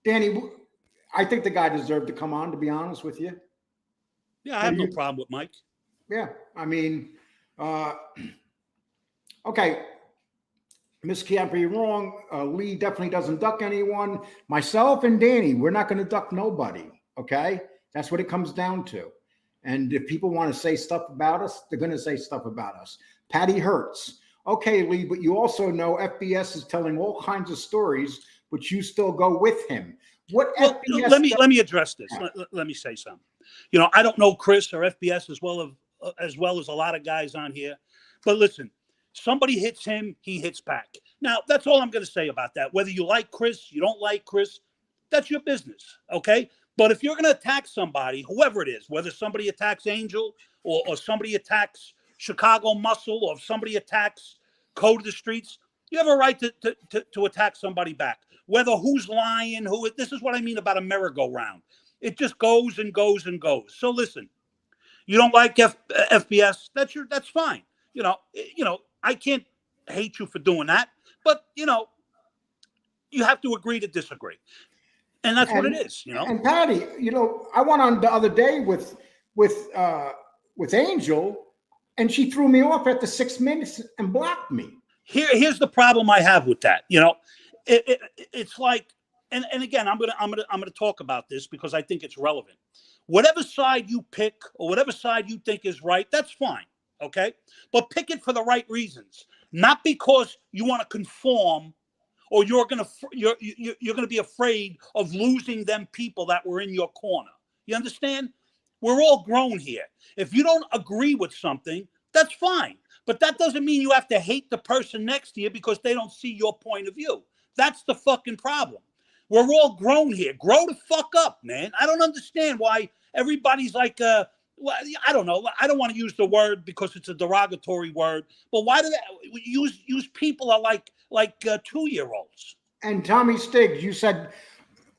Danny, I think the guy deserved to come on, to be honest with you. Yeah, I have no problem with Mike. Yeah, I mean, okay. Miss Chiampa, you're wrong. Lee definitely doesn't duck anyone. Myself and Danny, we're not going to duck nobody. Okay, that's what it comes down to. And if people want to say stuff about us, they're going to say stuff about us. Patty Hurts. Okay, Lee, but you also know FBS is telling all kinds of stories, but you still go with him. What Well, FBS? let me address this. Let me say something. You know, I don't know Chris or FBS as well as a lot of guys on here, but listen. Somebody hits him, he hits back. Now, that's all I'm going to say about that. Whether you like Chris, you don't like Chris, that's your business, okay? But if you're going to attack somebody, whoever it is, whether somebody attacks Angel or somebody attacks Chicago Muscle or if somebody attacks Code of the Streets, you have a right to attack somebody back. Whether who's lying, this is what I mean about a merry-go-round. It just goes and goes and goes. So listen, you don't like FBS, that's fine. You know, I can't hate you for doing that, but you have to agree to disagree, and that's what it is. And Patty, I went on the other day with Angel, and she threw me off at the 6 minutes and blocked me. Here's the problem I have with that. It's like, and again, I'm gonna talk about this because I think it's relevant. Whatever side you pick or whatever side you think is right, that's fine. Okay, but pick it for the right reasons, not because you want to conform, or you're gonna be afraid of losing them people that were in your corner. You understand? We're all grown here. If you don't agree with something, that's fine, but that doesn't mean you have to hate the person next to you because they don't see your point of view. That's the fucking problem. We're all grown here. Grow the fuck up, man. I don't understand why everybody's like well, I don't know. I don't want to use the word because it's a derogatory word. But why do they use people are like 2-year-olds? And Tommy Stiggs, you said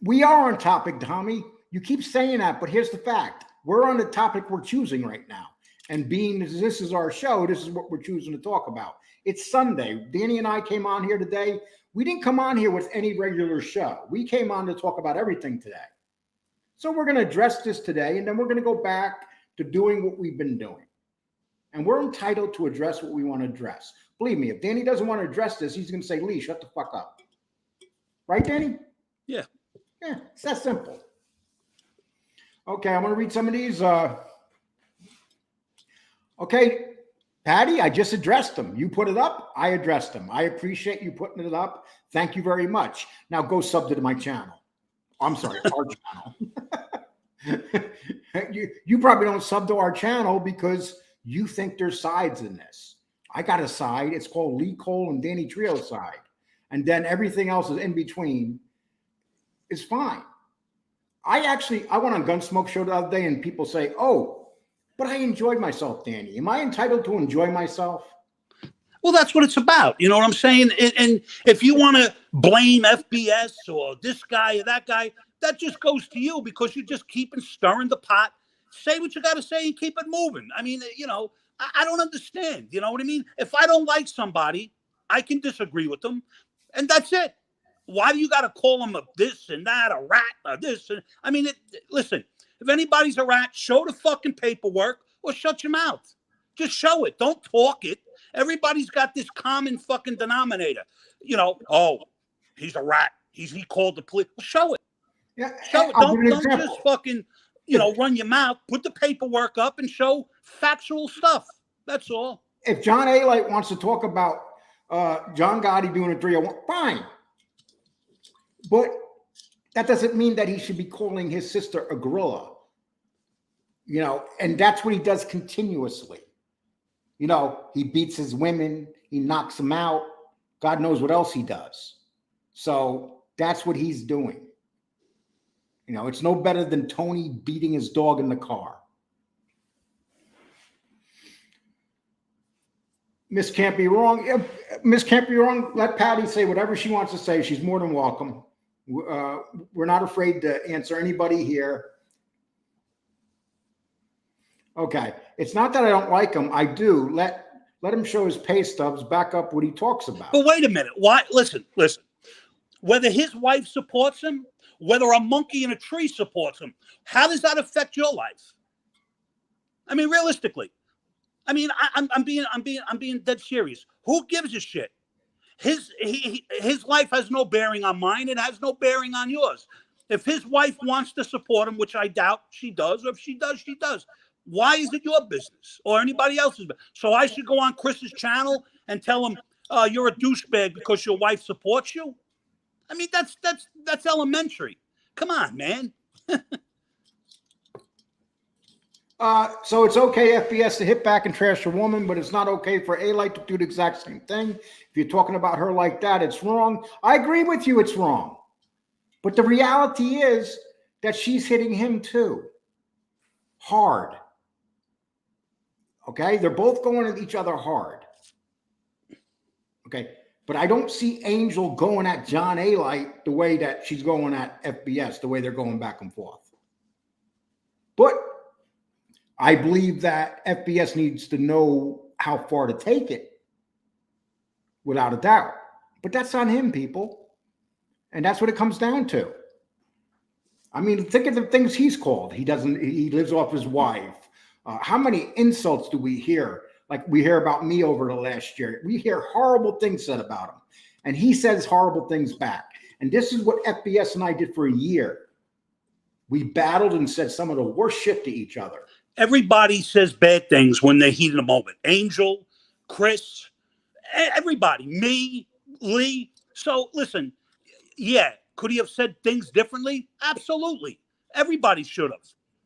we are on topic, Tommy. You keep saying that, but here's the fact: we're on the topic we're choosing right now. And being this is our show, this is what we're choosing to talk about. It's Sunday. Danny and I came on here today. We didn't come on here with any regular show. We came on to talk about everything today. So we're going to address this today, and then we're going to go back to doing what we've been doing. And we're entitled to address what we want to address. Believe me, if Danny doesn't want to address this, he's going to say, Lee, shut the fuck up. Right, Danny? Yeah. Yeah, it's that simple. Okay, I'm going to read some of these. Okay, Patty, I just addressed them. You put it up, I addressed them. I appreciate you putting it up. Thank you very much. Now go sub to my channel. I'm sorry, our channel. You probably don't sub to our channel because you think there's sides in this. I got a side. It's called Lee Cole and Danny Trio side. And then everything else is in between. It's fine. I went on Gunsmoke show the other day and people say, oh, but I enjoyed myself, Danny. Am I entitled to enjoy myself? Well, that's what it's about. You know what I'm saying? And if you want to blame FBS or this guy or that guy, that just goes to you because you just keep stirring the pot. Say what you got to say and keep it moving. I mean, I don't understand. You know what I mean? If I don't like somebody, I can disagree with them, and that's it. Why do you got to call them a this and that, a rat, or this? I mean, listen, if anybody's a rat, show the fucking paperwork or shut your mouth. Just show it. Don't talk it. Everybody's got this common fucking denominator. Oh, he's a rat. He called the police. Well, show it. Yeah, show it. Don't just fucking, run your mouth. Put the paperwork up and show factual stuff. That's all. If John Alite wants to talk about John Gotti doing a 301, fine. But that doesn't mean that he should be calling his sister a gorilla. You know, and that's what he does continuously. You know, he beats his women, he knocks them out. God knows what else he does. So that's what he's doing. You know, it's no better than Tony beating his dog in the car. Miss Can't Be Wrong. Miss Can't Be Wrong. Let Patty say whatever she wants to say. She's more than welcome. We're not afraid to answer anybody here. Okay. It's not that I don't like him. I do. Let him show his pay stubs, back up what he talks about. But wait a minute. Why? Listen. Whether his wife supports him, whether a monkey in a tree supports him, how does that affect your life? I mean, realistically. I mean, I'm being dead serious. Who gives a shit? His life has no bearing on mine. It has no bearing on yours. If his wife wants to support him, which I doubt she does, or if she does, she does. Why is it your business or anybody else's business? So I should go on Chris's channel and tell him you're a douchebag because your wife supports you? I mean, that's elementary. Come on, man. So it's okay, FBS, to hit back and trash a woman, but it's not okay for Alite to do the exact same thing. If you're talking about her like that, it's wrong. I agree with you, it's wrong. But the reality is that she's hitting him too. Hard. Okay? They're both going at each other hard. Okay? But I don't see Angel going at John Alite the way that she's going at FBS, the way they're going back and forth. But I believe that FBS needs to know how far to take it, without a doubt. But that's on him, people. And that's what it comes down to. I mean, think of the things he's called. He lives off his wife. How many insults do we hear? Like we hear about me over the last year. We hear horrible things said about him. And he says horrible things back. And this is what FBS and I did for a year. We battled and said some of the worst shit to each other. Everybody says bad things when they're heat in a moment. Angel, Chris, everybody, me, Lee. So listen, yeah, could he have said things differently? Absolutely. Everybody should have.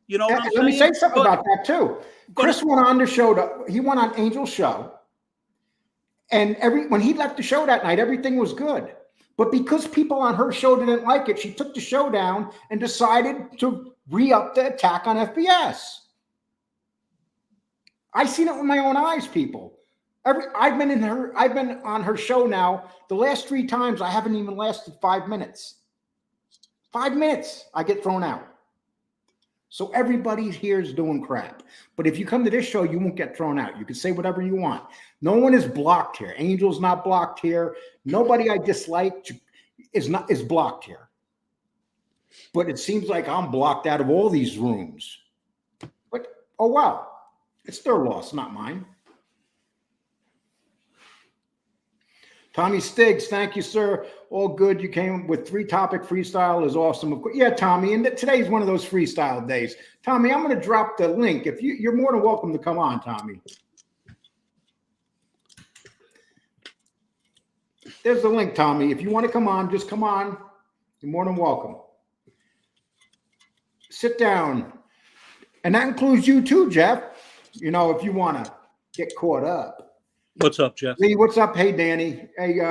You know what I'm saying? Let me say something about that too. Chris went on the show. He went on Angel's show. And when he left the show that night, everything was good. But because people on her show didn't like it, she took the show down and decided to re-up the attack on FBS. I've seen it with my own eyes, people. I've been on her show now. The last 3 times I haven't even lasted 5 minutes. 5 minutes, I get thrown out. So everybody here is doing crap. But if you come to this show, you won't get thrown out. You can say whatever you want. No one is blocked here. Angel's not blocked here. Nobody I dislike is blocked here. But it seems like I'm blocked out of all these rooms. But oh well. It's their loss, not mine. Tommy Stiggs, thank you, sir. All good. You came with 3-topic freestyle is awesome. Yeah, Tommy, and today's one of those freestyle days. Tommy, I'm going to drop the link. If you're more than welcome to come on, Tommy. There's the link, Tommy. If you want to come on, just come on. You're more than welcome. Sit down. And that includes you too, Jeff. You know, if you want to get caught up. What's up, Jeff? Lee, what's up? Hey, Danny. Hey,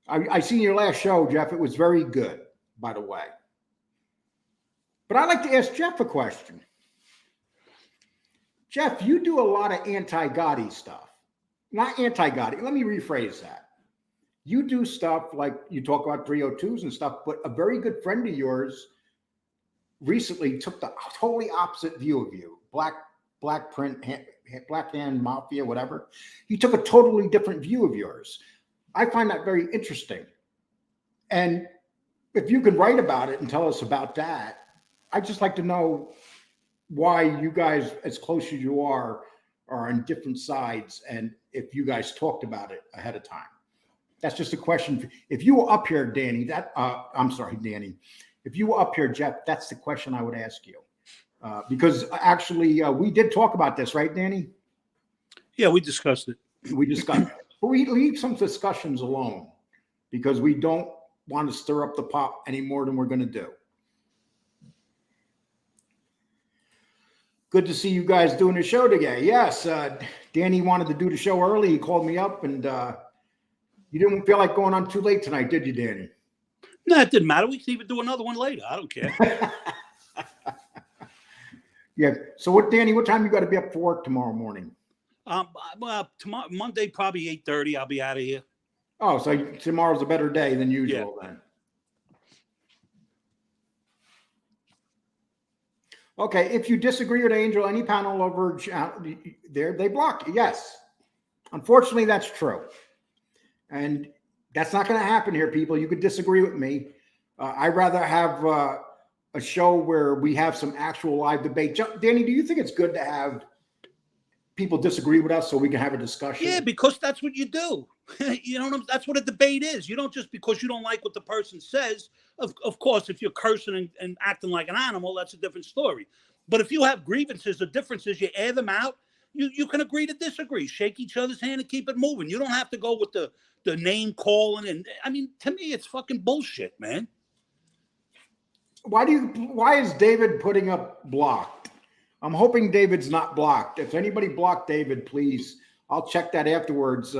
I seen your last show, Jeff. It was very good, by the way. But I'd like to ask Jeff a question. Jeff, you do a lot of anti-Gotti stuff. Not anti-Gotti. Let me rephrase that. You do stuff like you talk about 302s and stuff, but a very good friend of yours recently took the totally opposite view of you. Black hand mafia, whatever. He took a totally different view of yours. I find that very interesting. And if you could write about it and tell us about that, I'd just like to know why you guys, as close as you are on different sides, and if you guys talked about it ahead of time. That's just a question. If you were up here, Danny, I'm sorry, Danny. If you were up here, Jeff, that's the question I would ask you. Because actually, we did talk about this, right, Danny? Yeah, we discussed it. We discussed it. But we leave some discussions alone because we don't want to stir up the pot any more than we're going to do. Good to see you guys doing the show today. Yes, Danny wanted to do the show early. He called me up, and you didn't feel like going on too late tonight, did you, Danny? No, it didn't matter. We can even do another one later. I don't care. Yeah. So what, Danny, what time you got to be up for work tomorrow morning? Well, tomorrow, Monday, probably 8:30. I'll be out of here. Oh, so tomorrow's a better day than usual then. Okay. If you disagree with Angel, any panel over there, they block you. Yes. Unfortunately, that's true. And that's not going to happen here, people. You could disagree with me. I'd rather have a show where we have some actual live debate. Danny, do you think it's good to have people disagree with us so we can have a discussion? Yeah, because that's what you do. You know, that's what a debate is. You don't just because you don't like what the person says. Of course, if you're cursing and acting like an animal, that's a different story. But if you have grievances or differences, you air them out. You can agree to disagree, shake each other's hand and keep it moving. You don't have to go with the name calling. And I mean, to me, it's fucking bullshit, man. Why is David putting up blocked? I'm hoping David's not blocked. If anybody blocked David, please, I'll check that afterwards.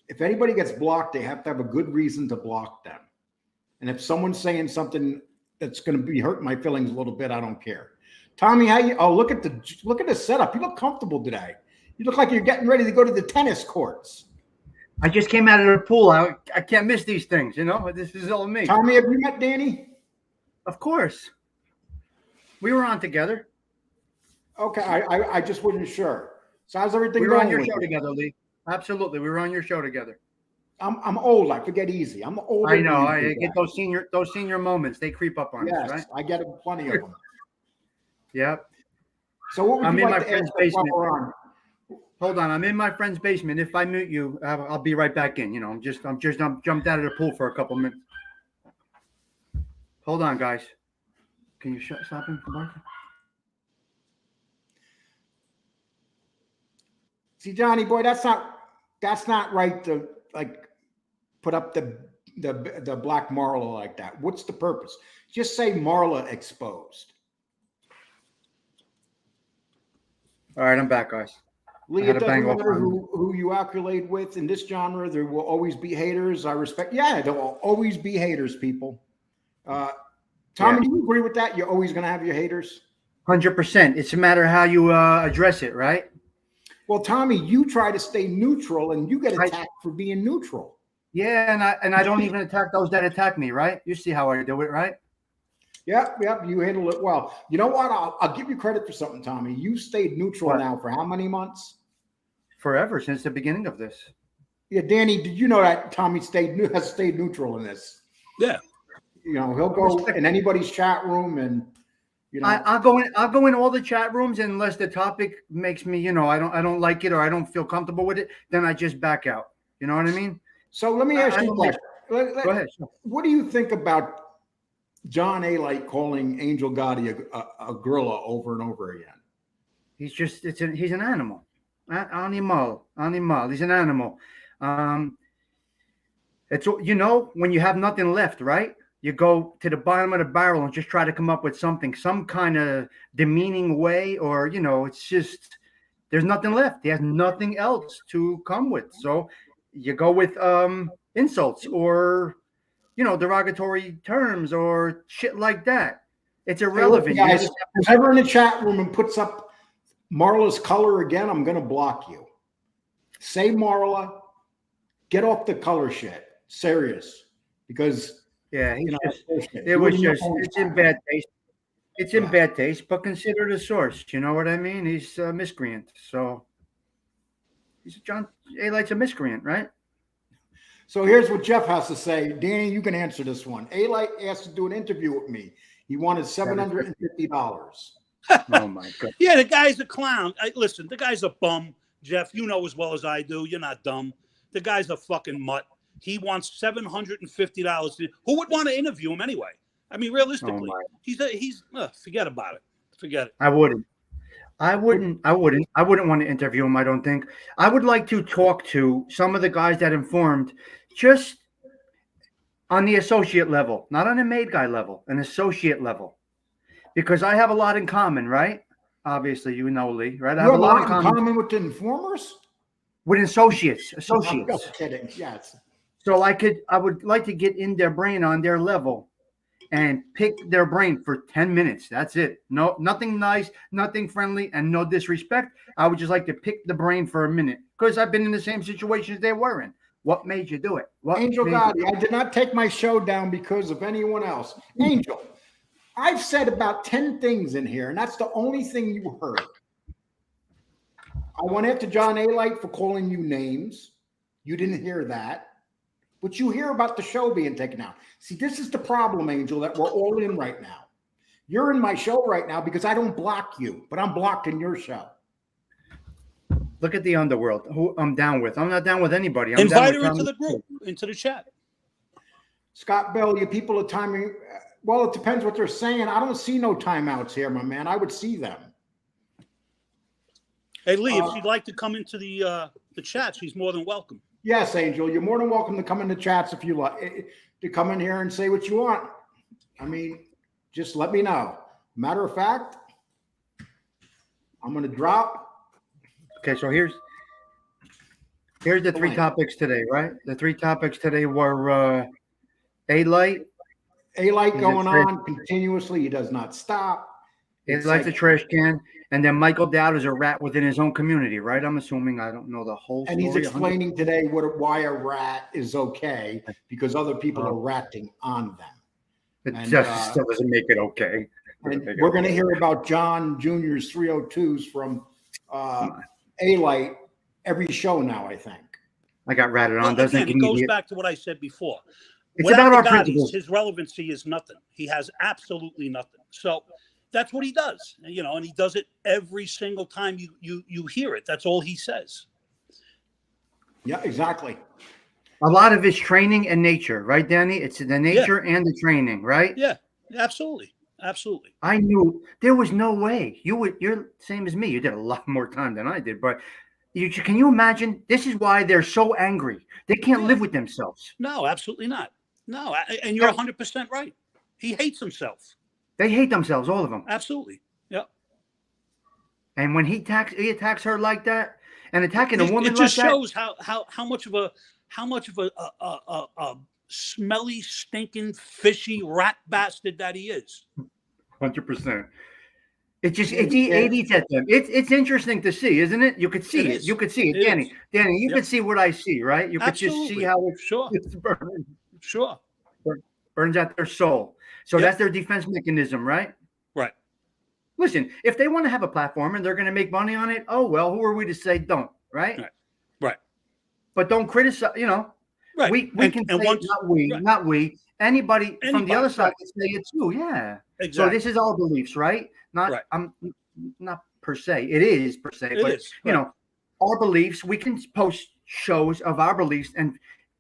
If anybody gets blocked, they have to have a good reason to block them. And if someone's saying something that's going to be hurting my feelings a little bit, I don't care. Tommy, how you? Oh, look at the setup. You look comfortable today. You look like you're getting ready to go to the tennis courts. I just came out of the pool. I can't miss these things, you know. This is all me. Tommy, have you met Danny? Of course. We were on together. Okay, I just wasn't sure. So how's everything We were going? on your show together, Lee. Absolutely, we were on your show together. I'm old. I forget easy. I'm older. I know. I get those senior moments. They creep up on us, right? I get plenty of them. Yep. So what would I'm you in like my to friend's ask basement. while we're on? Hold on. I'm in my friend's basement. If I mute you, I'll be right back in. You know, I'm jumped out of the pool for a couple minutes. Hold on, guys. Can you stop him from barking? See, Johnny boy, that's not right to like put up the black Marla like that. What's the purpose? Just say Marla exposed. All right, I'm back, guys. Lee, it doesn't matter who you accolade with in this genre. There will always be haters. I respect. Yeah, there will always be haters, people. Tommy, do you agree with that? You're always going to have your haters? 100%. It's a matter of how you address it, right? Well, Tommy, you try to stay neutral, and you get attacked for being neutral. Yeah, and I don't even attack those that attack me, right? You see how I do it, right? Yep, you handle it well. You know what? I'll give you credit for something, Tommy. You stayed neutral now for how many months? Forever, since the beginning of this. Yeah, Danny, did you know that Tommy has stayed neutral in this? Yeah. You know, he'll go in anybody's chat room and you know. I'll go in all the chat rooms unless the topic makes me, you know, I don't like it or I don't feel comfortable with it, then I just back out. You know what I mean? So let me ask you a question. Go ahead. What do you think about John Alite calling Angel Gotti a gorilla over and over again? He's an animal. Animal. He's an animal. It's, you know, when you have nothing left, right? You go to the bottom of the barrel and just try to come up with something, some kind of demeaning way, or, you know, it's just, there's nothing left. He has nothing else to come with. So you go with insults or, you know, derogatory terms or shit like that. It's irrelevant. Hey, look, guys, who's ever in the chat room and puts up Marla's color again, I'm going to block you. Say Marla, get off the color shit. Serious. Because yeah, it's in bad taste. It's in bad taste, but consider the source. You know what I mean? He's a miscreant. So John Alite's a miscreant, right? So here's what Jeff has to say. Danny, you can answer this one. Alite asked to do an interview with me. He wanted $750. Oh my God. Yeah, the guy's a clown. Listen, the guy's a bum. Jeff, you know as well as I do. You're not dumb. The guy's a fucking mutt. He wants $750. Who would want to interview him anyway? I mean, realistically, he's forget about it. Forget it. I wouldn't want to interview him. I don't think. I would like to talk to some of the guys that informed. Just on the associate level, not on a made guy level, an associate level, because I have a lot in common, right? Obviously, you know, Lee, right? I You have a have a lot lot in common with the informers? with associates. I'm just kidding. Yes. So I would like to get in their brain on their level and pick their brain for 10 minutes. That's it. No, nothing nice, nothing friendly, and no disrespect. I would just like to pick the brain for a minute because I've been in the same situations they were in. What made you do it? What Angel made Gotti, you- I did not take my show down because of anyone else. Angel, I've said about 10 things in here, and that's the only thing you heard. I went after John Alite for calling you names. You didn't hear that. But you hear about the show being taken out. See, this is the problem, Angel, that we're all in right now. You're in my show right now because I don't block you, but I'm blocked in your show. Look at the underworld. Who I'm down with. I'm not down with anybody. I'm Invite down her with into the group, into the chat. Scott Bell, you people are timing. Well, it depends what they're saying. I don't see no timeouts here, my man. I would see them. Hey, Lee, if she'd like to come into the chat, she's more than welcome. Yes, Angel, you're more than welcome to come in the chats if you like, to come in here and say what you want. I mean, just let me know. Matter of fact, I'm going to drop. Okay, so here's the three topics today, right? The three topics today were A-Light. A-Light going on continuously. He does not stop. A-Light's a trash can. And then Michael Dowd is a rat within his own community, right? I'm assuming. I don't know the whole story. And he's explaining today why a rat is okay because other people are ratting on them. It just still doesn't make it okay. And we're going to hear about John Jr.'s 302s from A-Light every show now, I think. I got ratted on. Well, Doesn't again, it goes back to what I said before. It's Without about our the principles. Gottis, his relevancy is nothing. He has absolutely nothing. So that's what he does, you know, and he does it every single time you hear it. That's all he says. Yeah, exactly. A lot of it's training and nature, right, Danny? It's the nature and the training, right? Yeah, absolutely. Absolutely. I knew there was no way you're same as me. You did a lot more time than I did, but can you imagine? This is why they're so angry. They can't live with themselves. No, absolutely not. No, and you're 100% right. He hates himself. They hate themselves, all of them. Absolutely. Yeah. And when he attacks her like that, and attacking a woman like that, it just shows how much of a smelly, stinking, fishy rat bastard that he is. 100%. It eats at them. It's interesting to see, isn't it? You could see it. You could see it, Danny. Danny, you could see what I see, right? You could just see how it's burning. Sure. Burns out their soul. So that's their defense mechanism, right? Right. Listen, if they want to have a platform and they're going to make money on it, oh well, who are we to say don't, right? Right. But don't criticize. You know, right. We can say not we. Anybody from the other side can say it too. Yeah. Exactly. So this is our beliefs, right? I'm not per se. It is per se, but you know, our beliefs. We can post shows of our beliefs and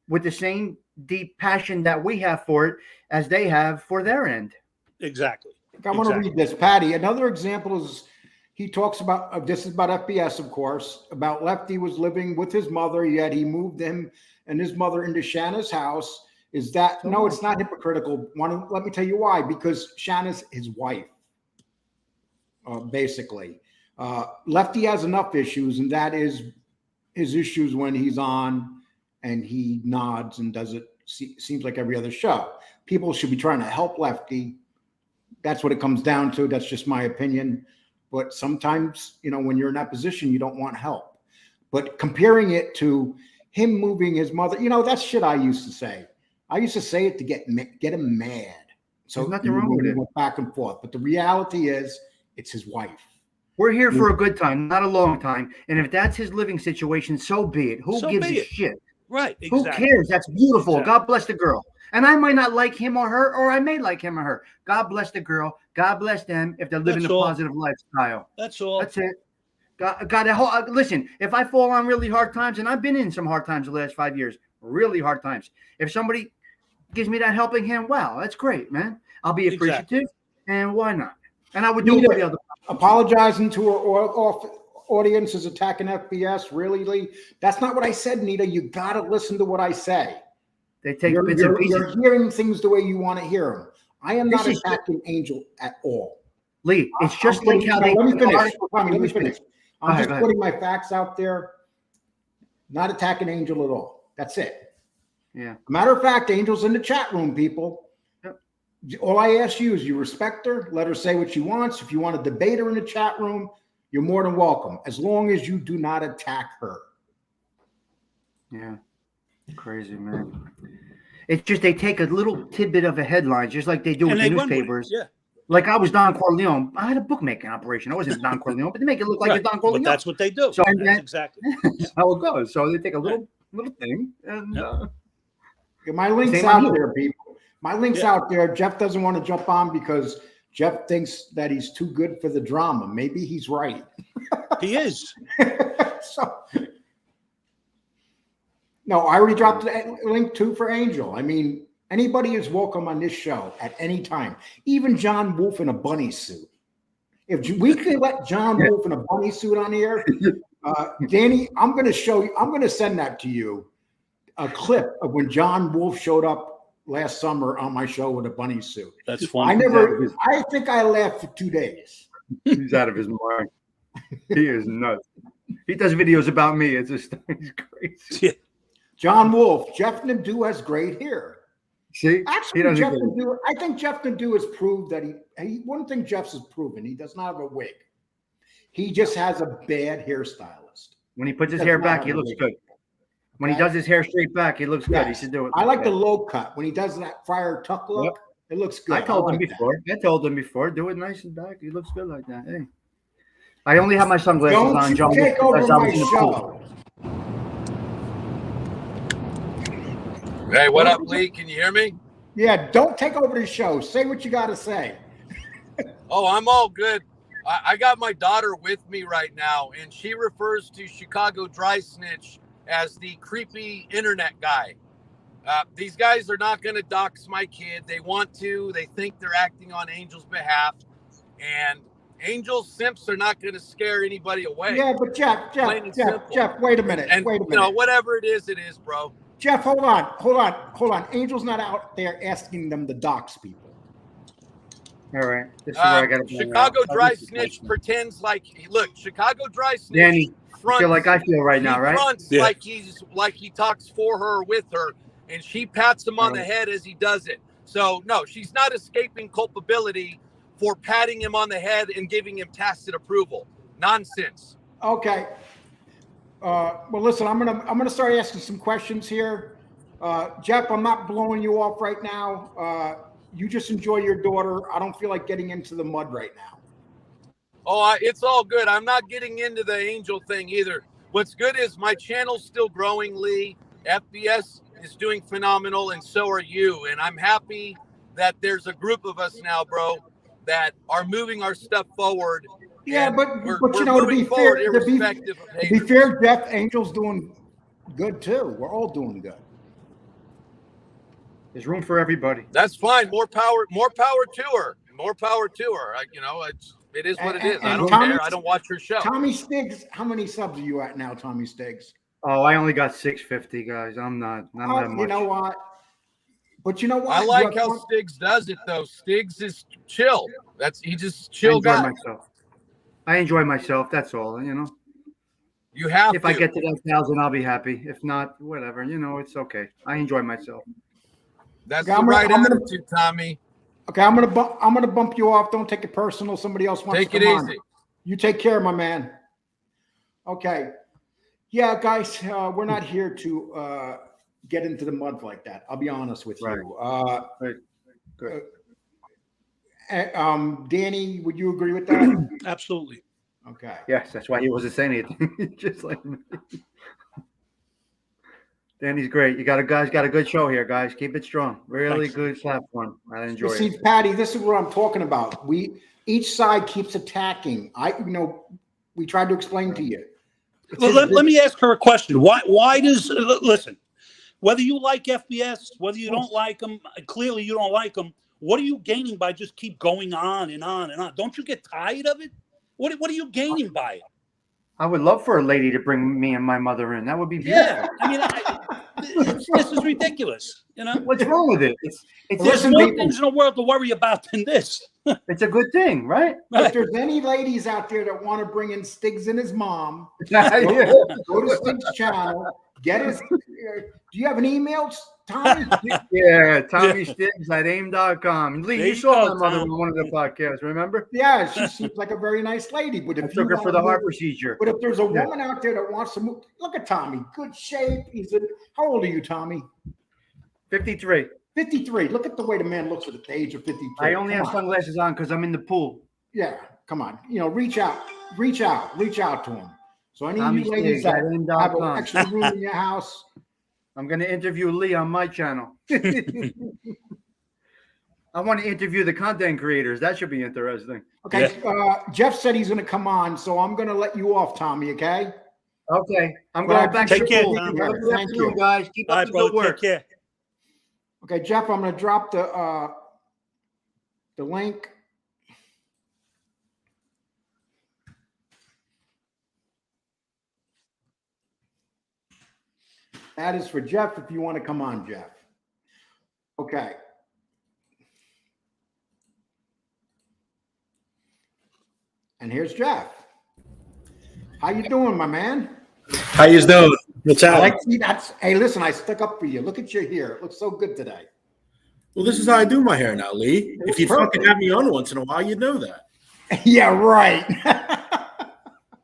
with the same deep passion that we have for it as they have for their end. Exactly. I want to read this, Patty. Another example is he talks about this is about FBS, of course. About Lefty was living with his mother, yet he moved him and his mother into Shanna's house. Is that no? It's not hypocritical. Let me tell you why. Because Shanna's his wife. Basically, Lefty has enough issues, and that is his issues when he's on and he nods and does it. Seems like every other show. People should be trying to help Lefty. That's what it comes down to. That's just my opinion. But sometimes, you know, when you're in that position, you don't want help. But comparing it to him moving his mother, you know, that's shit I used to say. I used to say it to get him mad. So there's nothing wrong with it. Went back and forth. But the reality is, it's his wife. We're here for a good time, not a long time. And if that's his living situation, so be it. Who gives a shit? Right. Exactly. Who cares? That's beautiful. Exactly. God bless the girl. And I might not like him or her, or I may like him or her. God bless the girl. God bless them if they're living a positive lifestyle. That's all. That's it. Listen, if I fall on really hard times, and I've been in some hard times the last 5 years, really hard times. If somebody gives me that helping hand, wow, that's great, man. I'll be appreciative, and why not? And I would do it for the other. Apologizing to our audience is attacking FBS. Really, Lee? That's not what I said, Nita. You got to listen to what I say. They take You're, bits and you're, pieces. you're hearing things the way you want to hear them. I am This not is- attacking Angel at all. Lee, it's just I'm like putting- how no, they. let me finish. article- Tommy, let me finish. I'm Go just ahead. putting my facts out there. Not attacking Angel at all. That's it. Yeah. Matter of fact, Angel's in the chat room, people. Yep. All I ask you is you respect her, let her say what she wants. If you want to debate her in the chat room, you're more than welcome, as long as you do not attack her. Yeah. Crazy, man. It's just they take a little tidbit of a headline, just like they do with And the they run with it, newspapers. yeah. Like I was Don Corleone. I had a bookmaking operation. I wasn't Don Corleone, but they make it look like Right. a Don Corleone. But that's what they do. So- That's exactly. That's how it goes. So they take a little thing and My link's Same on out you. there, people. My link's Yeah. out there. Jeff doesn't want to jump on because Jeff thinks that he's too good for the drama. Maybe he's right. He is. So, no, I already dropped the link too for Angel. I mean, anybody is welcome on this show at any time. Even John Wolf in a bunny suit. If we could let John Wolf in a bunny suit on here, Danny, I'm going to show you. I'm going to send that to you. A clip of when John Wolf showed up last summer on my show with a bunny suit. That's funny. I think I laughed for 2 days. he's out of his mind. He is nuts. He does videos about me. It's just he's crazy. Yeah. John Wolf, Jeff Nadeau has great hair. See, Actually, he doesn't Jeff get it. Nadeau, I think Jeff Nadeau has proved that he one thing Jeff's has proven, he does not have a wig. He just has a bad hairstylist. When he puts his Does hair not back, have he a looks wig. good. When he Okay? does his hair straight back, he looks good. He Yes. should do it. I like the that. low cut. When he does that Friar Tuck look, Yep. it looks good. I told him like that. before. I told him before. Do it nice and back. He looks good like that. Hey. I only have my sunglasses Don't on, you John. take over because I my was in the pool. show. Hey, what up, Lee? Can you hear me? Yeah, don't take over the show. Say what you got to say. Oh, I'm all good. I got my daughter with me right now, and she refers to Chicago Dry Snitch as the creepy internet guy. These guys are not going to dox my kid. They want to. They think they're acting on Angel's behalf. And Angel's simps are not going to scare anybody away. Yeah, but Jeff, Plain and simple. wait a minute. And, Wait a minute. you know, whatever it is, bro. Jeff, hold on. Angel's not out there asking them to dox people. All right. This is where I got to Chicago Dry Snitch pretends like, look, Chicago Dry Snitch Danny, fronts. feel like I feel right now, He right? fronts Yeah. like he talks for her or with her, and she pats him on the head as he does it. So no, she's not escaping culpability for patting him on the head and giving him tacit approval. Nonsense. Okay. Well, listen, I'm gonna start asking some questions here. Jeff, I'm not blowing you off right now. You just enjoy your daughter. I don't feel like getting into the mud right now. Oh, it's all good. I'm not getting into the Angel thing either. What's good is my channel's still growing, Lee. FBS is doing phenomenal, and so are you. And I'm happy that there's a group of us now, bro, that are moving our stuff forward. Yeah, And but we're you know, to moving be forward fair, irrespective of to be haters. fair, Jeff, Angel's doing good too. We're all doing good. There's room for everybody. That's fine. More power to her. More power to her. It is what it is. I And don't Tommy- care. I don't watch her show. Tommy Stiggs, how many subs are you at now, Tommy Stiggs? Oh, I only got 650, guys. I'm not that much. You know what? But you know what? I like You how have- Stiggs does it though. Stiggs is chill. He just I chill enjoy guy. myself. I enjoy myself. That's all. You know, You have if to. I get to that 1,000, I'll be happy. If not, whatever. You know, it's okay. I enjoy myself. That's Okay, the right I'm gonna- attitude, Tommy. Okay, I'm gonna bump you off. Don't take it personal. Somebody else wants Take to it come on. easy. You take care, my man. Okay. Yeah, guys, we're not here to get into the mud like that. I'll be honest with you. Right. Good. Danny, would you agree with that? Absolutely. Okay. Yes, that's why he wasn't saying anything. Just like me. Danny's great. You got a good show here, guys. Keep it strong. Really Thanks. good platform. I enjoy You see, it. Patty, this is what I'm talking about. Each side keeps attacking. We tried to explain to you. Well, let me ask her a question. Why does listen? Whether you like FBS, whether you don't like them, clearly you don't like them. What are you gaining by just keep going on and on and on? Don't you get tired of it? What are you gaining by it? I would love for a lady to bring me and my mother in. That would be beautiful. Yeah, I mean, this is ridiculous. You know, What's wrong with it? It's there's just more people. things in the world to worry about than this. It's a good thing, right? If there's any ladies out there that want to bring in Stiggs and his mom, Yeah. go to Stiggs' channel. Get his. Do you have an email, Tommy? Yeah, Tommy Stiggs at aim.com. Lee, There you you saw go, my mother Tom. on one of the podcasts, remember? Yeah, she seems like a very nice lady. But I if took you her for the wanna heart move- procedure. But if there's a Yeah. woman out there that wants to move, look at Tommy. Good shape. How old are you, Tommy? 53. 53. Look at the way the man looks at the age of 53. I only Come have on. sunglasses on because I'm in the pool. Yeah, come on. Reach out to him. So any of Tommy you ladies Stiggs that at have an aim.com. extra room in your house, I'm going to interview Lee on my channel. I want to interview the content creators. That should be interesting. okay. Jeff said he's going to come on, so I'm going to let you off, Tommy. Okay. Okay. I'm Well, going back take to care, pool. Tom. Have a good Thank afternoon, you. guys. Keep All up right, the brother. good work. Take care. Okay, Jeff. I'm going to drop the link. That is for Jeff. If you want to come on, Jeff. Okay. And here's Jeff. How you doing, my man? How you doing? What's I happening? like see that's. Hey, listen, I stuck up for you. Look at your hair. It looks so good today. Well, this is how I do my hair now, Lee. It's If you perfect. fucking have me on once in a while, you'd know that. Yeah, right.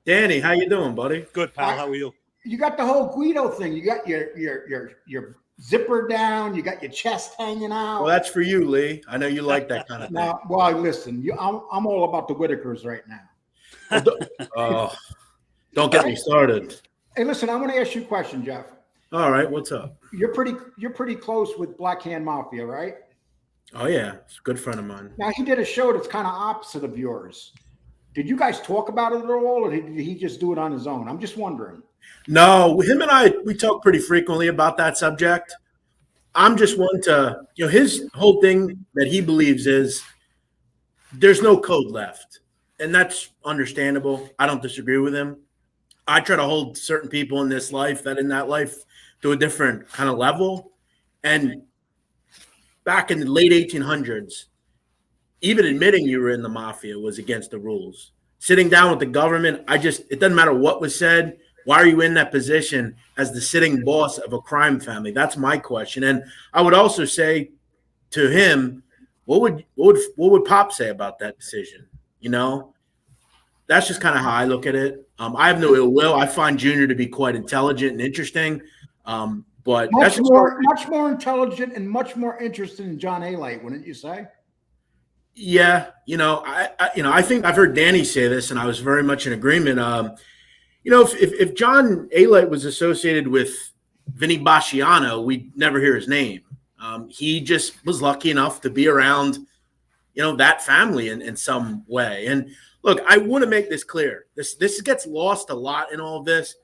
Danny, how you doing, buddy? Good, pal. How are you? You got the whole Guido thing. You got your zipper down. You got your chest hanging out. Well, that's for you, Lee. I know you like that kind of thing. Now, well, listen. I'm all about the Whitakers right now. Oh, don't get me started. Hey, listen. I want to ask you a question, Jeff. All right, what's up? You're pretty close with Black Hand Mafia, right? Oh yeah, it's a good friend of mine. Now he did a show that's kind of opposite of yours. Did you guys talk about it at all, or did he just do it on his own? I'm just wondering. No, him and I, we talk pretty frequently about that subject. I'm just one to, his whole thing that he believes is there's no code left. And that's understandable. I don't disagree with him. I try to hold certain people in this life that in that life to a different kind of level. And back in the late 1800s, even admitting you were in the mafia was against the rules. Sitting down with the government, it doesn't matter what was said. Why are you in that position as the sitting boss of a crime family? That's my question. And I would also say to him, what would Pop say about that decision? That's just kind of how I look at it. I have no ill will. I find Junior to be quite intelligent and interesting. But Much more intelligent and much more interested in John Alite, wouldn't you say? Yeah, I think I've heard Danny say this, and I was very much in agreement. If John Alite was associated with Vinny Basciano, we'd never hear his name. He just was lucky enough to be around, that family in some way. And look, I want to make this clear. This gets lost a lot in all of this.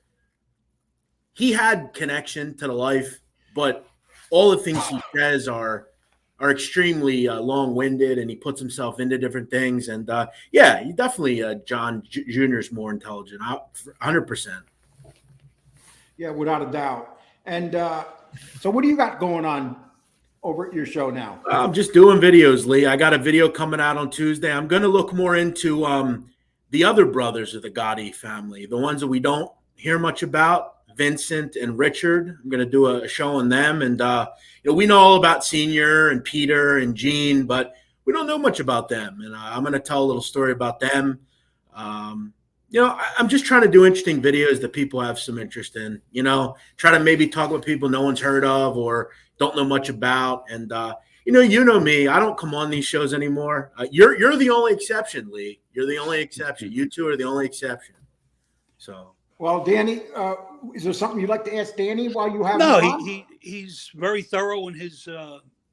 He had connection to the life, but all the things he says are extremely long-winded, and he puts himself into different things. And yeah, he definitely John Jr. is more intelligent, 100%. Yeah, without a doubt. And so what do you got going on over at your show now? I'm just doing videos, Lee. I got a video coming out on Tuesday. I'm going to look more into the other brothers of the Gotti family, the ones that we don't hear much about, Vincent and Richard. I'm going to do a show on them. And, we know all about Senior and Peter and Gene, but we don't know much about them. And I'm going to tell a little story about them. I'm just trying to do interesting videos that people have some interest in, try to maybe talk with people no one's heard of or don't know much about. And, you know me, I don't come on these shows anymore. You're the only exception, Lee. You're the only exception. You two are the only exception. So. Well, Danny, is there something you'd like to ask Danny while you have No, him on? he's very thorough in his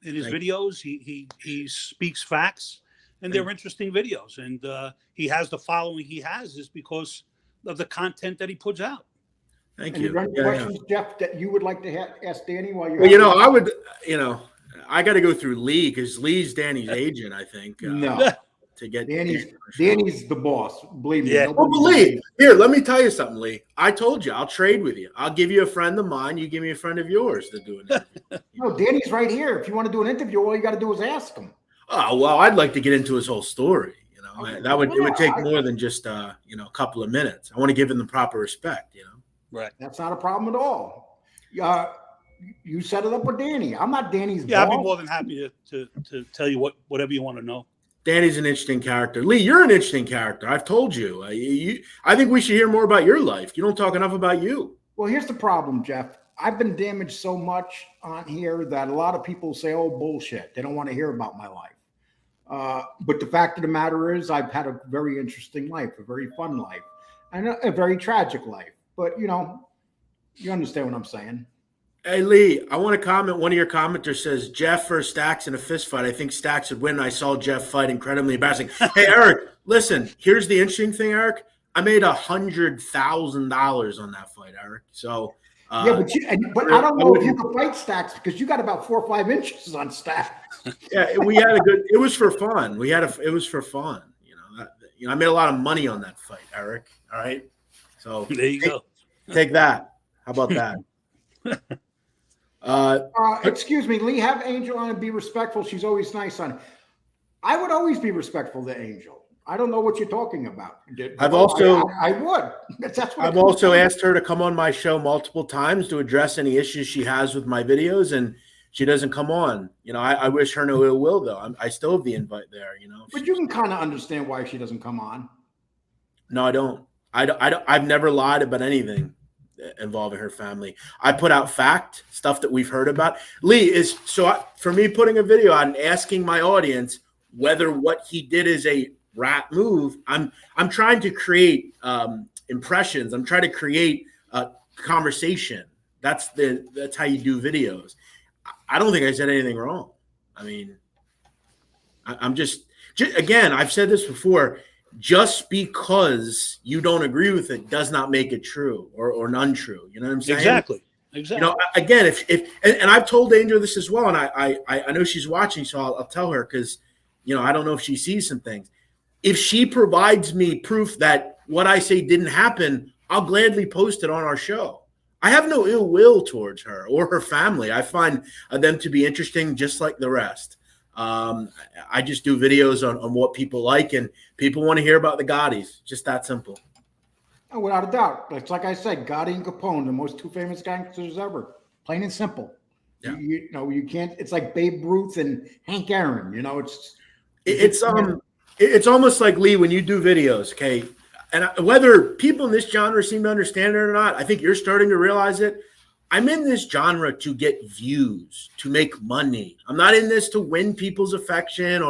videos. He speaks facts, and they're interesting videos. And he has the following he has is because of the content that he puts out. Thank And you. you got any questions, Jeff, that you would like to ask Danny while you're Well, I would, I got to go through Lee because Lee's Danny's agent, I think. No. get. Danny's the boss. Believe me. Yeah. Well, believe. Here, let me tell you something, Lee. I told you I'll trade with you. I'll give you a friend of mine. You give me a friend of yours to do an interview. No, Danny's right here. If you want to do an interview, all you got to do is ask him. Oh well, I'd like to get into his whole story. You know, Okay. it would take more than just a couple of minutes. I want to give him the proper respect. You know, Right. That's not a problem at all. You set it up with Danny. I'm not Danny's Yeah, I'd be boss. more than happy to tell you whatever you want to know. Danny's an interesting character. Lee, you're an interesting character. I've told you. I think we should hear more about your life. You don't talk enough about you. Well, here's the problem, Jeff. I've been damaged so much on here that a lot of people say, oh, bullshit. They don't want to hear about my life. But the fact of the matter is I've had a very interesting life, a very fun life, and a very tragic life. But, you understand what I'm saying. Hey, Lee, I want to comment. One of your commenters says, Jeff versus Stacks in a fist fight. I think Stacks would win. I saw Jeff fight. Incredibly embarrassing. Hey, Eric, listen, here's the interesting thing, Eric. I made $100,000 on that fight, Eric. So, Yeah, but I don't know if you can fight Stacks because you got about 4 or 5 inches on Stacks. yeah, we had a good. It was for fun. It was for fun. I made a lot of money on that fight, Eric. All right. So There you go. Take that. How about that? Excuse me, Lee, have Angel on and be respectful. She's always nice on. I would always be respectful to Angel. I don't know what you're talking about. I've also I would. That's what I've also asked her to come on my show multiple times to address any issues she has with my videos, and she doesn't come on. I wish her no ill will, though. I still have the invite there. But you can kind of understand why she doesn't come on. No, I don't. I've never lied about anything involving her family. I put out stuff that we've heard about. Lee for me putting a video out and asking my audience whether what he did is a rat move. I'm trying to create impressions. I'm trying to create a conversation. That's how you do videos. I don't think I said anything wrong. I mean, I'm just again, I've said this before. Just because you don't agree with it does not make it true or untrue. You know what I'm saying? Exactly. Again, if and I've told Angel this as well, and I know she's watching, so I'll tell her because I don't know if she sees some things. If she provides me proof that what I say didn't happen, I'll gladly post it on our show. I have no ill will towards her or her family. I find them to be interesting, just like the rest. I just do videos on what people like, and people want to hear about the Gaudis. Just that simple. Oh, without a doubt. It's like I said, Gotti and Capone, the most 2 famous gangsters ever. Plain and simple. Yeah. You can't. It's like Babe Ruth and Hank Aaron. It's almost like, Lee, when you do videos, okay, and whether people in this genre seem to understand it or not, I think you're starting to realize it. I'm in this genre to get views, to make money. I'm not in this to win people's affection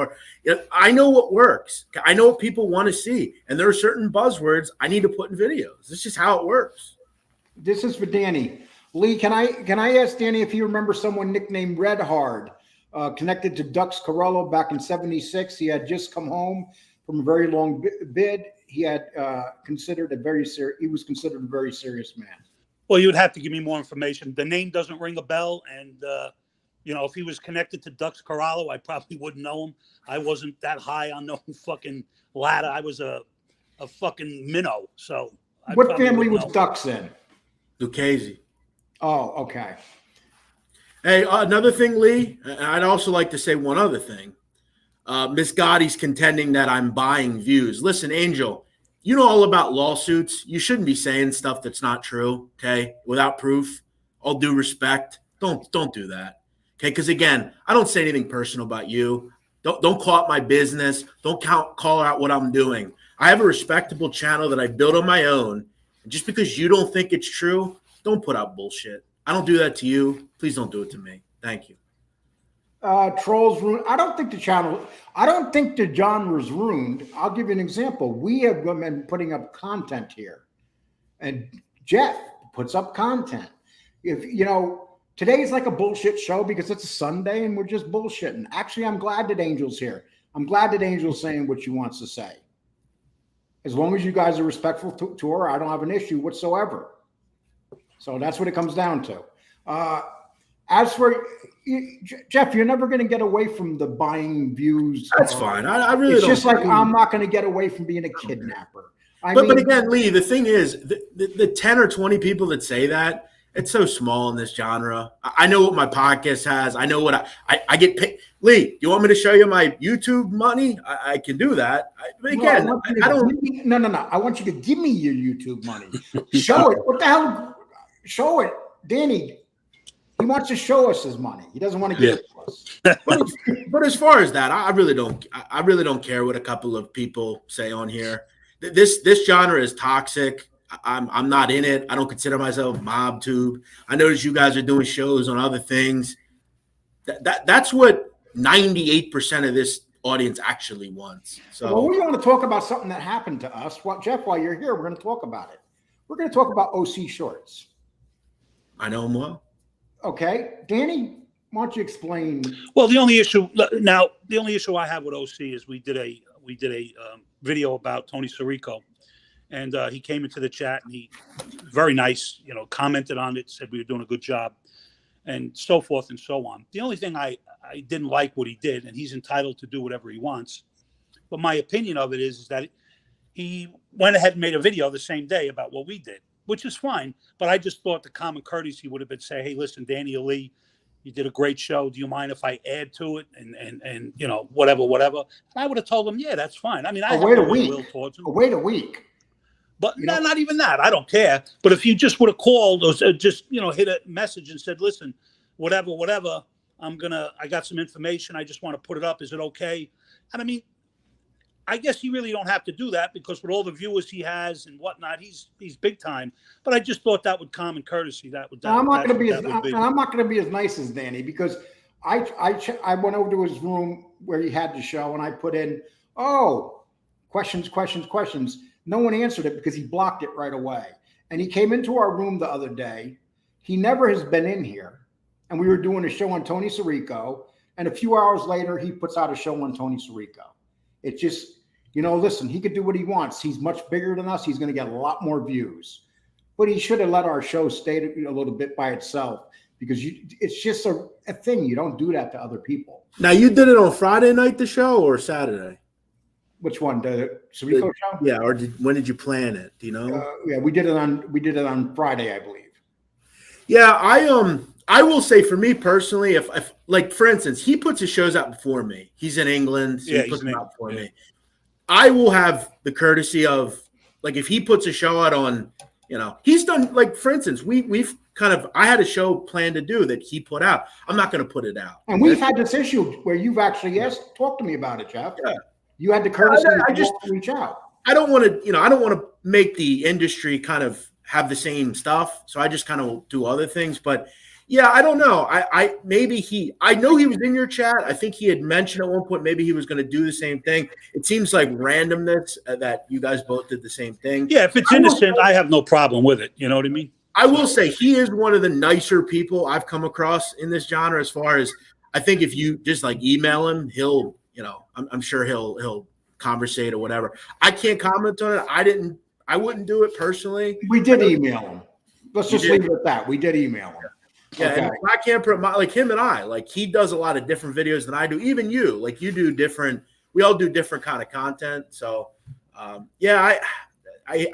I know what works. I know what people want to see. And there are certain buzzwords I need to put in videos. This is how it works. This is for Danny. Lee, can I ask Danny if you remember someone nicknamed Red Hard, connected to Dux Carollo back in '76? He had just come home from a very long bid. He had he was considered a very serious man. Well, you would have to give me more information. The name doesn't ring a bell. And, if he was connected to Dux Carollo, I probably wouldn't know him. I wasn't that high on no fucking ladder. I was a fucking minnow. So what family was Dux in? Lucchese. Oh, okay. Hey, another thing, Lee, I'd also like to say one other thing. Miss Gotti's contending that I'm buying views. Listen, Angel, you know all about lawsuits. You shouldn't be saying stuff that's not true, okay, without proof. All due respect. Don't do that, okay? Because, again, I don't say anything personal about you. Don't call out my business. Don't call out what I'm doing. I have a respectable channel that I built on my own. And just because you don't think it's true, don't put out bullshit. I don't do that to you. Please don't do it to me. Thank you. Trolls ruined. I don't think the genre's ruined. I'll give you an example. We have been putting up content here, and Jeff puts up content. If today's like a bullshit show because it's a Sunday and we're just bullshitting. Actually, I'm glad that Angel's here. I'm glad that Angel's saying what she wants to say. As long as you guys are respectful to her, I don't have an issue whatsoever. So that's what it comes down to. As for, Jeff, you're never going to get away from the buying views. That's fine. I really it's don't. just like I'm not going to get away from being a kidnapper. But again, Lee, the thing is, the 10 or 20 people that say that, it's so small in this genre. I know what my podcast has. I know what I get paid. Lee, you want me to show you my YouTube money? I can do that. But again, No. I want you to give me your YouTube money. Show it. What the hell? Show it. Danny, he wants to show us his money. He doesn't want to give it to us. But as far as that, I really don't care what a couple of people say on here. This genre is toxic. I'm not in it. I don't consider myself MobTube. I notice you guys are doing shows on other things. That's what 98% of this audience actually wants. So well, we want to talk about something that happened to us. Well, Jeff, while you're here, we're going to talk about it. We're going to talk about OC Shorts. I know him well. Okay. Danny, why don't you explain? Well, the only issue I have with OC is we did a video about Tony Sirico. And he came into the chat and he very nice, commented on it, said we were doing a good job and so forth and so on. The only thing I didn't like what he did, and he's entitled to do whatever he wants. But my opinion of it is that he went ahead and made a video the same day about what we did, which is fine. But I just thought the common courtesy would have been say, hey, listen, Danny or Lee, you did a great show. Do you mind if I add to it and whatever. And I would have told him, yeah, that's fine. I mean, I wait a week. Wait a week. But not even that. I don't care. But if you just would have called or just, hit a message and said, listen, whatever, I got some information. I just want to put it up. Is it okay? And I mean, I guess he really don't have to do that because with all the viewers he has and whatnot, he's big time. But I just thought that would common courtesy. I'm not going to be as nice as Danny because I went over to his room where he had the show and I put in, questions. No one answered it because he blocked it right away. And he came into our room the other day. He never has been in here. And we were doing a show on Tony Sirico. And a few hours later, he puts out a show on Tony Sirico. It just, listen, he could do what he wants. He's much bigger than us. He's going to get a lot more views. But he should have let our show stay a little bit by itself because it's just a thing. You don't do that to other people. Now, you did it on Friday night, the show, or Saturday? Which one? The Sirico show? Yeah, or when did you plan it? Do you know? Yeah, we did it on Friday, I believe. Yeah, I will say for me personally, if like for instance, he puts his shows out before me. He's in England, so he puts them out before me. I will have the courtesy of like if he puts a show out on, he's done like for instance, we've I had a show planned to do that he put out. I'm not going to put it out. And we've had this issue where you've actually talk to me about it, Jeff. Yeah. You had the courtesy to reach out. I don't want to, make the industry kind of have the same stuff. So I just kind of do other things. But yeah, I don't know. I know he was in your chat. I think he had mentioned at one point maybe he was going to do the same thing. It seems like randomness that you guys both did the same thing. Yeah, if it's innocent, I have no problem with it. You know what I mean? I will say he is one of the nicer people I've come across in this genre. As far as I think, if you just like email him, he'll. I'm sure he'll conversate or whatever. I can't comment on it. I wouldn't do it personally. We did email him. Let's just leave it at that. We did email him. Yeah, okay. And I can't put like him and I, like he does a lot of different videos than I do. Even you, like you do different. We all do different kind of content. So, I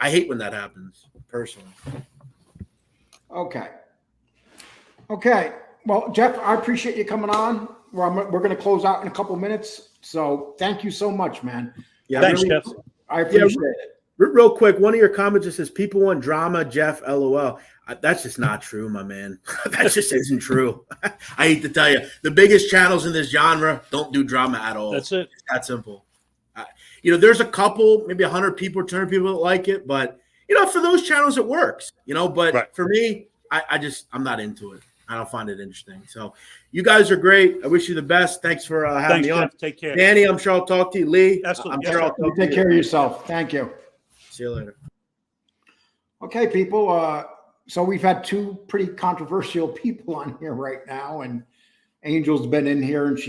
hate when that happens personally. Okay. Well, Jeff, I appreciate you coming on. We're going to close out in a couple minutes. So thank you so much, man. Yeah, thanks, Jeff. I appreciate it. Real quick, one of your comments just says, people want drama, Jeff, LOL. That's just not true, my man. That just isn't true. I hate to tell you. The biggest channels in this genre don't do drama at all. That's it. It's that simple. There's a couple, maybe 100 people or 200 people that like it. But, for those channels, it works. But right. For me, I'm not into it. I don't find it interesting. So you guys are great. I wish you the best. Thanks for having me on. Jeff. Take care. Danny, I'm sure I'll talk to you. Lee, Absolutely. I'm sure I'll talk to you. Take care of yourself. Thank you. See you later. Okay, people. So we've had two pretty controversial people on here right now, and Angel's been in here, and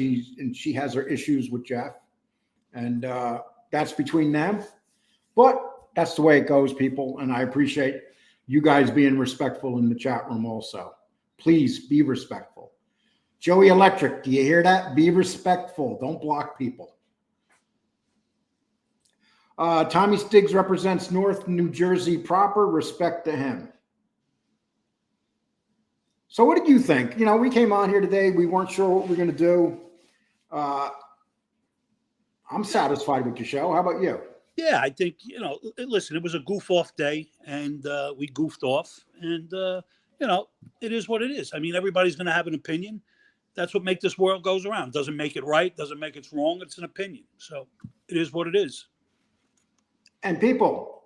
she has her issues with Jeff, and that's between them. But that's the way it goes, people. And I appreciate you guys being respectful in the chat room also. Please be respectful. Joey Electric, do you hear that? Be respectful. Don't block people. Tommy Stiggs represents North New Jersey proper. Respect to him. So what did you think? We came on here today. We weren't sure what we were going to do. I'm satisfied with your show. How about you? Yeah, I think, listen, it was a goof off day and we goofed off and, it is what it is. I mean, everybody's going to have an opinion. That's what makes this world goes around. Doesn't make it right. Doesn't make it wrong. It's an opinion. So it is what it is. And people,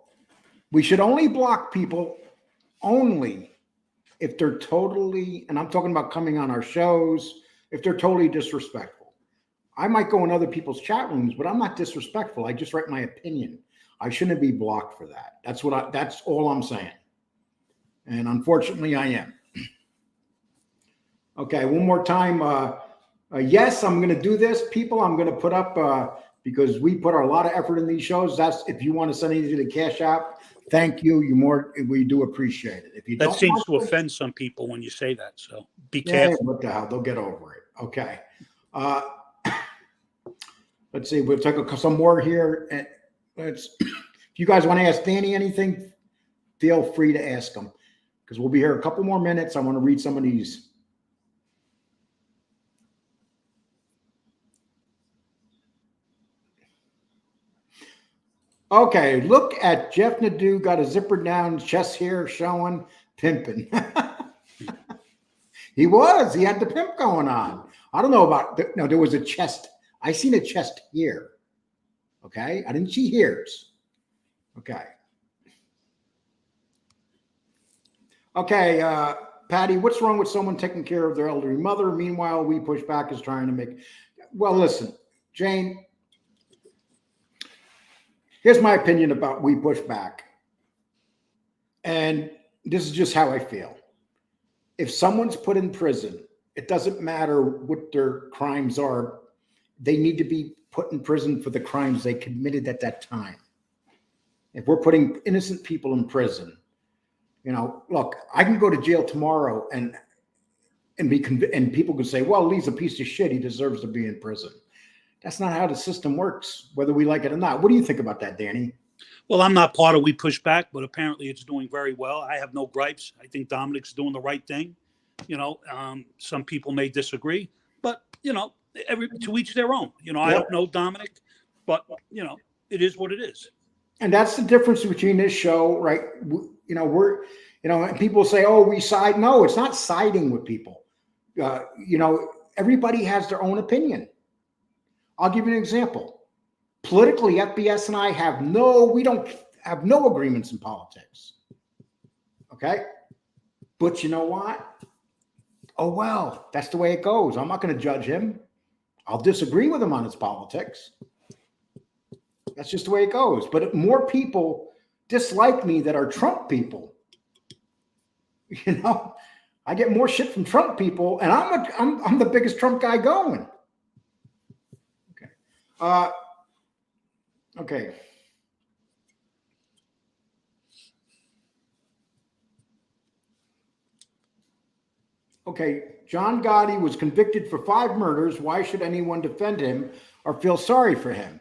we should only block people only if they're totally, and I'm talking about coming on our shows, if they're totally disrespectful. I might go in other people's chat rooms, but I'm not disrespectful. I just write my opinion. I shouldn't be blocked for that. That's all I'm saying. And unfortunately, I am. Okay, one more time. Yes, I'm going to do this. People, I'm going to put up, because we put a lot of effort in these shows. That's, if you want to send anything to the Cash App, thank you. We do appreciate it. If you That seems to offend some people when you say that. So be careful. What the hell? They'll get over it. Okay. Let's see. We'll take some more here. And if you guys want to ask Danny anything, feel free to ask him, because we'll be here a couple more minutes. I want to read some of these. Okay, look at Jeff Nadeau, got a zipper down, chest hair showing, pimping. He had the pimp going on. I don't know about, no, there was a chest. I seen a chest here. Okay, I didn't see hairs. Okay. Okay, Patty, what's wrong with someone taking care of their elderly mother? Meanwhile, we push back is trying to make, well, listen, Jane, here's my opinion about we push back. And this is just how I feel. If someone's put in prison, it doesn't matter what their crimes are. They need to be put in prison for the crimes they committed at that time. If we're putting innocent people in prison, look, I can go to jail tomorrow and people can say, well, Lee's a piece of shit. He deserves to be in prison. That's not how the system works, whether we like it or not. What do you think about that, Danny? Well, I'm not part of We Push Back, but apparently it's doing very well. I have no gripes. I think Dominic's doing the right thing. Some people may disagree, but, to each their own. I don't know Dominic, but, it is what it is. And that's the difference between this show, right? And people say, oh, we side. No, it's not siding with people. Everybody has their own opinion. I'll give you an example. Politically, FBS and I we don't have no agreements in politics. Okay? But you know what? Oh, well, that's the way it goes. I'm not going to judge him. I'll disagree with him on his politics. That's just the way it goes. But more people dislike me that are Trump people. I get more shit from Trump people, and I'm the biggest Trump guy going. Okay. Okay. John Gotti was convicted for 5 murders. Why should anyone defend him or feel sorry for him?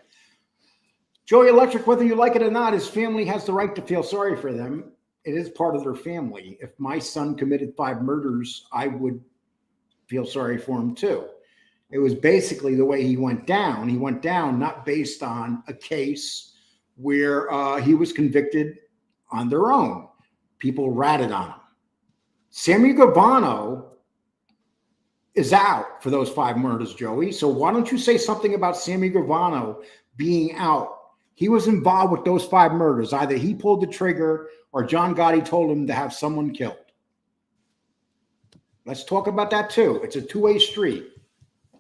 Joey Electric, whether you like it or not, his family has the right to feel sorry for them. It is part of their family. If my son committed 5 murders, I would feel sorry for him too. It was basically the way he went down. He went down not based on a case where he was convicted on their own. People ratted on him. Sammy Gravano is out for those 5 murders, Joey. So why don't you say something about Sammy Gravano being out? He was involved with those 5 murders. Either he pulled the trigger or John Gotti told him to have someone killed. Let's talk about that too. It's a two-way street.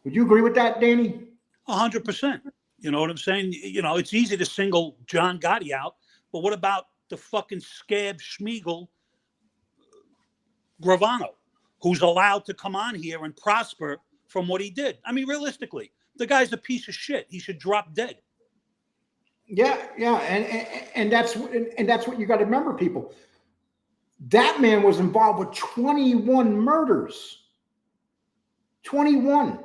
Would you agree with that, Danny? 100%. You know what I'm saying? It's easy to single John Gotti out, but what about the fucking scab Schmiegel Gravano, who's allowed to come on here and prosper from what he did? I mean, realistically, the guy's a piece of shit. He should drop dead. Yeah, and that's what you got to remember, people. That man was involved with 21 murders. 21,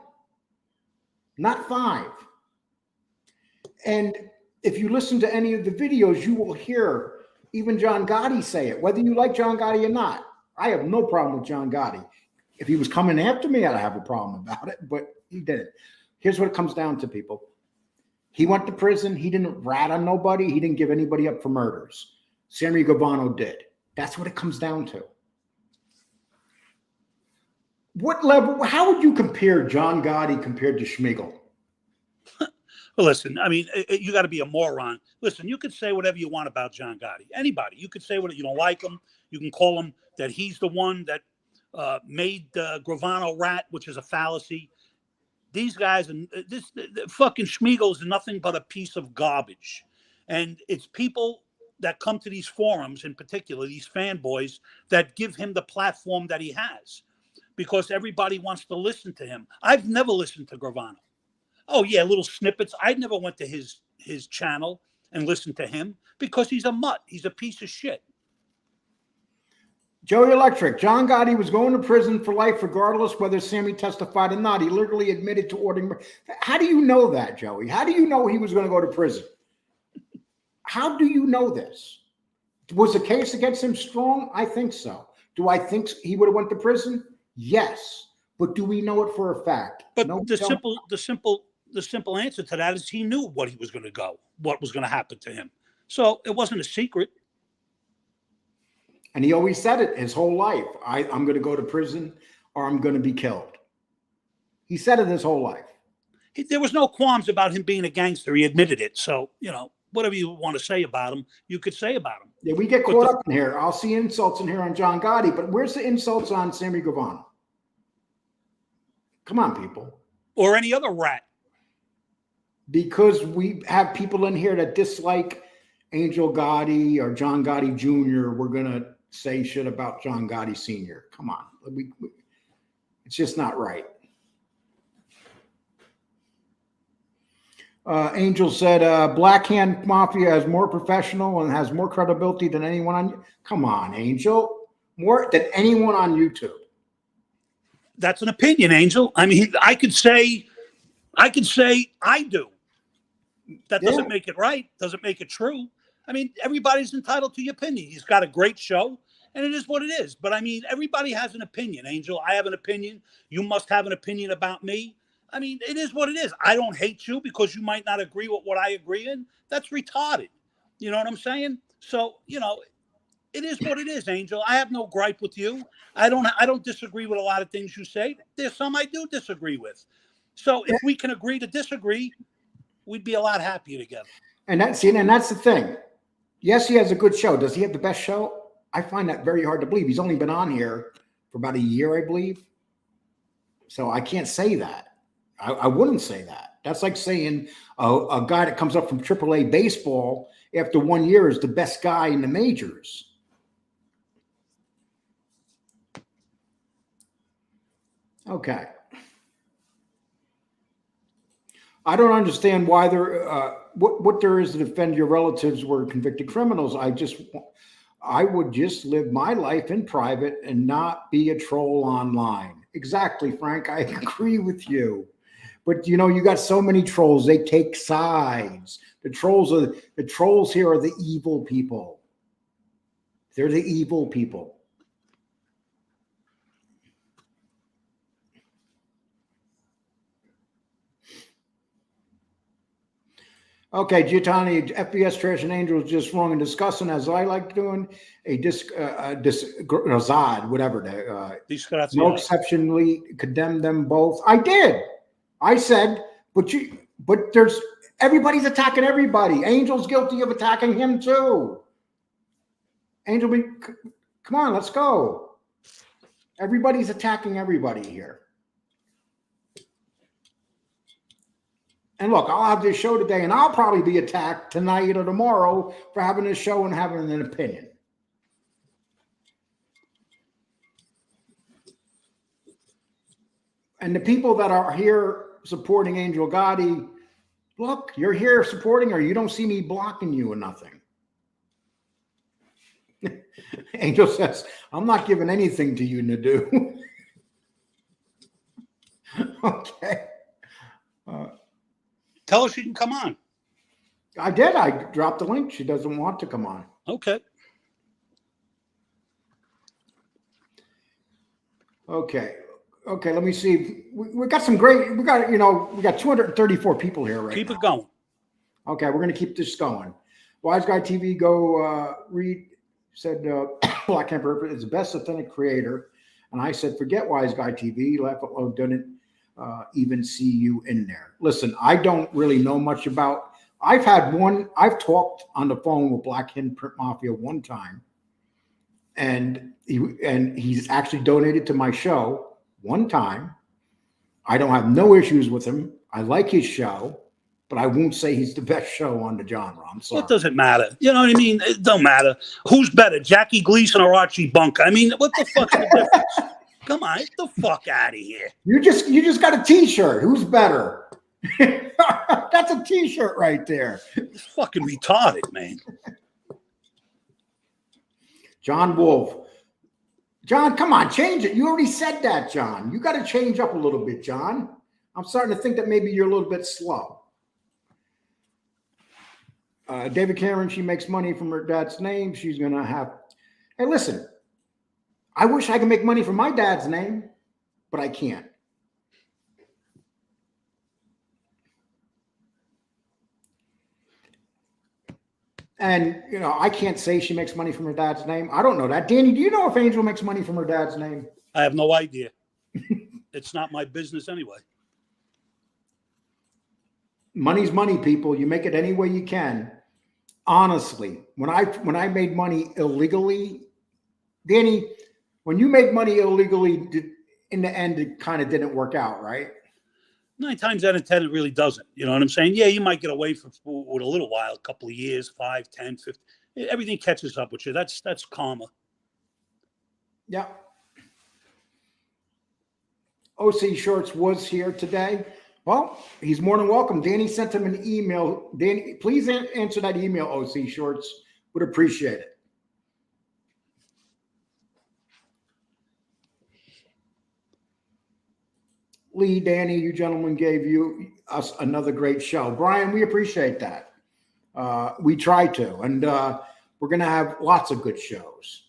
not 5. And if you listen to any of the videos, you will hear even John Gotti say it, whether you like John Gotti or not. I have no problem with John Gotti. If he was coming after me, I'd have a problem about it, but he didn't. Here's what it comes down to, people. He went to prison. He didn't rat on nobody. He didn't give anybody up for murders. Sammy Gravano did. That's what it comes down to. What level, how would you compare John Gotti compared to Schmeigel? Well, listen, I mean, you got to be a moron. Listen, you could say whatever you want about John Gotti. Anybody. You could say what you don't like him. You can call him that he's the one that made Gravano rat, which is a fallacy. These guys, and this fucking Schmeigel is nothing but a piece of garbage. And it's people that come to these forums, in particular, these fanboys, that give him the platform that he has. Because everybody wants to listen to him. I've never listened to Gravano. Oh, yeah, little snippets. I never went to his channel and listened to him because he's a mutt. He's a piece of shit. Joey Electric. John Gotti was going to prison for life regardless whether Sammy testified or not. He literally admitted to ordering. How do you know that, Joey? How do you know he was going to go to prison? How do you know this? Was the case against him strong? I think so. Do I think he would have went to prison? Yes. But do we know it for a fact? But no, the simple answer to that is he knew what he was going to go, what was going to happen to him. So it wasn't a secret. And he always said it his whole life. I'm going to go to prison or I'm going to be killed. He said it his whole life. There was no qualms about him being a gangster. He admitted it. So, whatever you want to say about him, you could say about him. Yeah, we get caught up in here. I'll see insults in here on John Gotti, but where's the insults on Sammy Gravano? Come on, people. Or any other rat. Because we have people in here that dislike Angel Gotti or John Gotti Jr., we're going to say shit about John Gotti Sr. Come on. It's just not right. Angel said, Black Hand Mafia is more professional and has more credibility than anyone on. Come on, Angel. More than anyone on YouTube. That's an opinion, Angel. I mean, I could say I do. That doesn't make it right. Doesn't make it true. I mean, everybody's entitled to your opinion. He's got a great show, and it is what it is. But I mean, everybody has an opinion, Angel. I have an opinion. You must have an opinion about me. I mean, it is what it is. I don't hate you because you might not agree with what I agree in. That's retarded. You know what I'm saying? So, it is what it is, Angel. I have no gripe with you. I don't disagree with a lot of things you say. There's some I do disagree with. So if we can agree to disagree, we'd be a lot happier together. And that's the thing. Yes, he has a good show. Does he have the best show? I find that very hard to believe. He's only been on here for about a year, I believe. So I can't say that. I wouldn't say that. That's like saying a guy that comes up from AAA baseball after 1 year is the best guy in the majors. Okay. I don't understand why what there is to defend your relatives were convicted criminals. I would just live my life in private and not be a troll online. Exactly, Frank. I agree with you. But you got so many trolls. They take sides. The trolls here are the evil people. They're the evil people. Okay, Giovanni, FBS Trash and Angels just wrong in discussing, as I like doing, whatever. No exceptionally condemn them both. I did. I said, but there's everybody's attacking everybody. Angel's guilty of attacking him too. Angel, come on, let's go. Everybody's attacking everybody here. And look, I'll have this show today, and I'll probably be attacked tonight or tomorrow for having this show and having an opinion. And the people that are here supporting Angel Gotti, look, you're here supporting her. You don't see me blocking you or nothing. Angel says, I'm not giving anything to you, Nadu. Okay. Tell her she can come on. I did. I dropped the link. She doesn't want to come on. Okay. Okay. Okay. Let me see. We got some great. We got 234 people here right Keep now. it going. Okay, we're gonna keep this going. Wise Guy TV. Go read. Said Black Emperor is the best authentic creator, and I said forget Wise Guy TV. Laugh at low. Didn't even see you in there. Listen, I don't really know much about. I've talked on the phone with Black Hen Print Mafia one time, and he's actually donated to my show one time. I don't have no issues with him. I like his show, but I won't say he's the best show on the genre. I'm sorry. What does it matter? You know what I mean? It don't matter. Who's better, Jackie Gleason or Archie Bunker? I mean, what the fuck's the difference? Come on, get the fuck out of here. You just got a T-shirt. Who's better? That's a T-shirt right there. It's fucking retarded, man. John Wolf. John, come on, change it. You already said that, John. You got to change up a little bit, John. I'm starting to think that maybe you're a little bit slow. David Cameron, she makes money from her dad's name. She's going to have. Hey, listen, I wish I could make money from my dad's name, but I can't. And, I can't say she makes money from her dad's name. I don't know that. Danny, do you know if Angel makes money from her dad's name? I have no idea. It's not my business anyway. Money's money, people. You make it any way you can. Honestly, when I made money illegally, Danny, when you make money illegally, in the end, it kind of didn't work out, right? 9 times out of 10, it really doesn't. You know what I'm saying? Yeah, you might get away with a little while, a couple of years, 5, 10, 15. Everything catches up with you. That's karma. Yeah. OC Shorts was here today. Well, he's more than welcome. Danny sent him an email. Danny, please answer that email, OC Shorts. Would appreciate it. Lee, Danny, you gentlemen gave us another great show. Brian, we appreciate that. We try to, and we're going to have lots of good shows.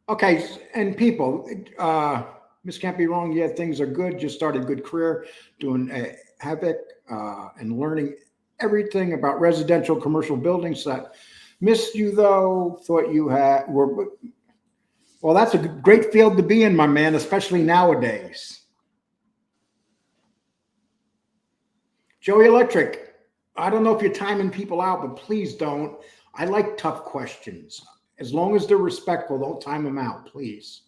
Okay, and people, Miss Can't Be Wrong. Yeah, things are good. Just started a good career doing Havoc and learning everything about residential commercial buildings. That missed you though. Thought you were. Well, that's a great field to be in, my man, especially nowadays. Joey Electric. I don't know if you're timing people out, but please don't. I like tough questions. As long as they're respectful, don't time them out, please.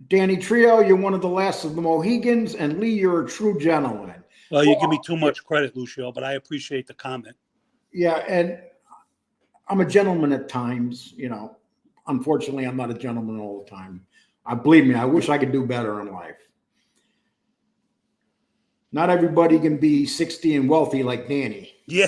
Danny Trio, you're one of the last of the Mohegans, and Lee, you're a true gentleman. Well, you give me too much credit, Lucio, but I appreciate the comment. Yeah, and I'm a gentleman at times, Unfortunately, I'm not a gentleman all the time. Believe me, I wish I could do better in life. Not everybody can be 60 and wealthy like Danny. Yeah.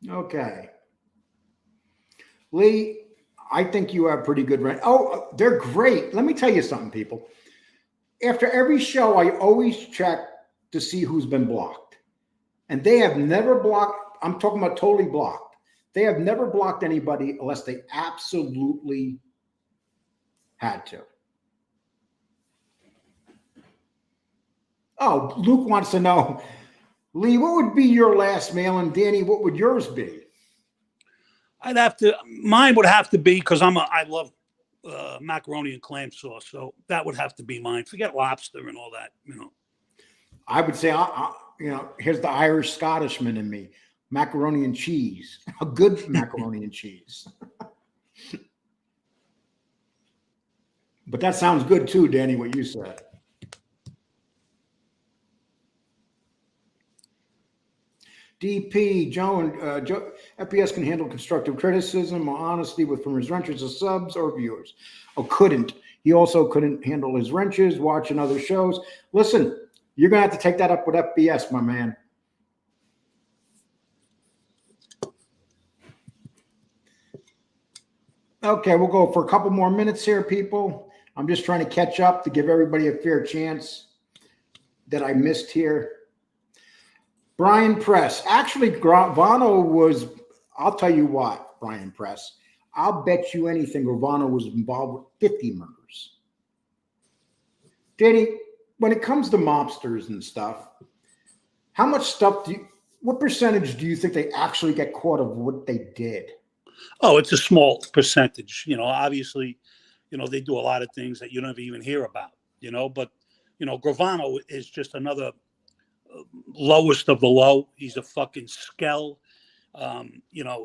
Okay. Lee, I think you have pretty good rent. Oh, they're great. Let me tell you something, people. After every show, I always check to see who's been blocked. And they have never blocked. I'm talking about totally blocked. They have never blocked anybody unless they absolutely had to. Oh, Luke wants to know, Lee, what would be your last mail? And Danny, what would yours be? Mine would have to be, because I love macaroni and clam sauce. So that would have to be mine. Forget lobster and all that, I would say, here's the Irish Scottishman in me. Macaroni and cheese, a good macaroni and cheese. But that sounds good too, Danny, what you said. DP, FPS can handle constructive criticism or honesty from his wrenches as subs or viewers. Oh, couldn't. He also couldn't handle his wrenches, watching other shows. Listen, you're going to have to take that up with FPS, my man. Okay, we'll go for a couple more minutes here, people. I'm just trying to catch up to give everybody a fair chance that I missed here. Brian Press. Actually, Gravano was, I'll tell you what, Brian Press. I'll bet you anything Gravano was involved with 50 murders. Danny, when it comes to mobsters and stuff, how much stuff what percentage do you think they actually get caught of what they did? Oh, it's a small percentage. Obviously, they do a lot of things that you never even hear about, but, Gravano is just another lowest of the low. He's a fucking skell.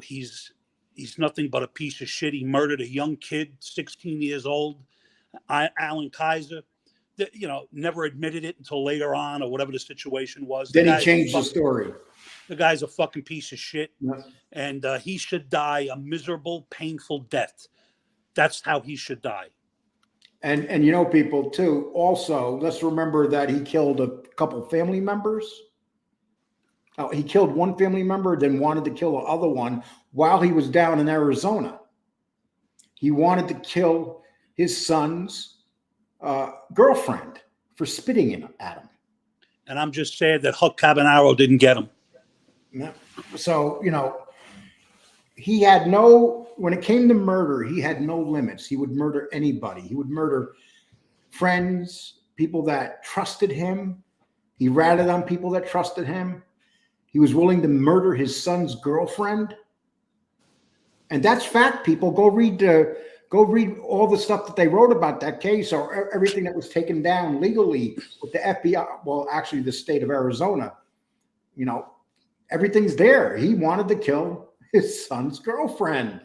He's nothing but a piece of shit. He murdered a young kid, 16 years old, Alan Kaiser. Never admitted it until later on or whatever the situation was. Then he changed the story. The guy's a fucking piece of shit. Yeah. And he should die a miserable, painful death. That's how he should die. And people too, also, let's remember that he killed a couple family members. Oh, he killed one family member, then wanted to kill the other one while he was down in Arizona. He wanted to kill his son's girlfriend for spitting at him. And I'm just sad that Huck Cabanaro didn't get him. Yeah. So, he had when it came to murder, he had no limits. He would murder anybody. He would murder friends, people that trusted him. He ratted on people that trusted him. He was willing to murder his son's girlfriend. And that's fact, people. Go read all the stuff that they wrote about that case, or everything that was taken down legally with the FBI. Well, actually, the state of Arizona. Everything's there. He wanted to kill his son's girlfriend.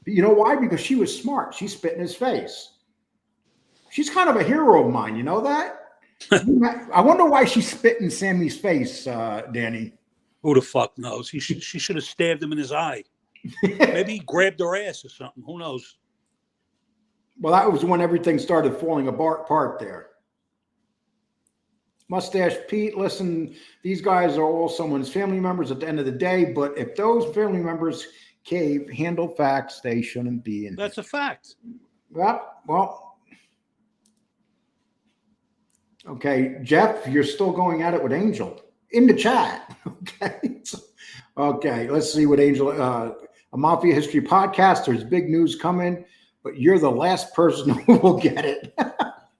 But you know why? Because she was smart. She spit in his face. She's kind of a hero of mine. You know that? I wonder why she spit in Sammy's face, Danny. Who the fuck knows? She should have stabbed him in his eye. Maybe he grabbed her ass or something. Who knows? Well, that was when everything started falling apart there. Mustache Pete, listen, these guys are all someone's family members at the end of the day, but if those family members handle facts, they shouldn't be in. That's a fact. Well, okay, Jeff, you're still going at it with Angel in the chat. Okay, let's see what Angel, a Mafia History podcast. There's big news coming, but you're the last person who will get it.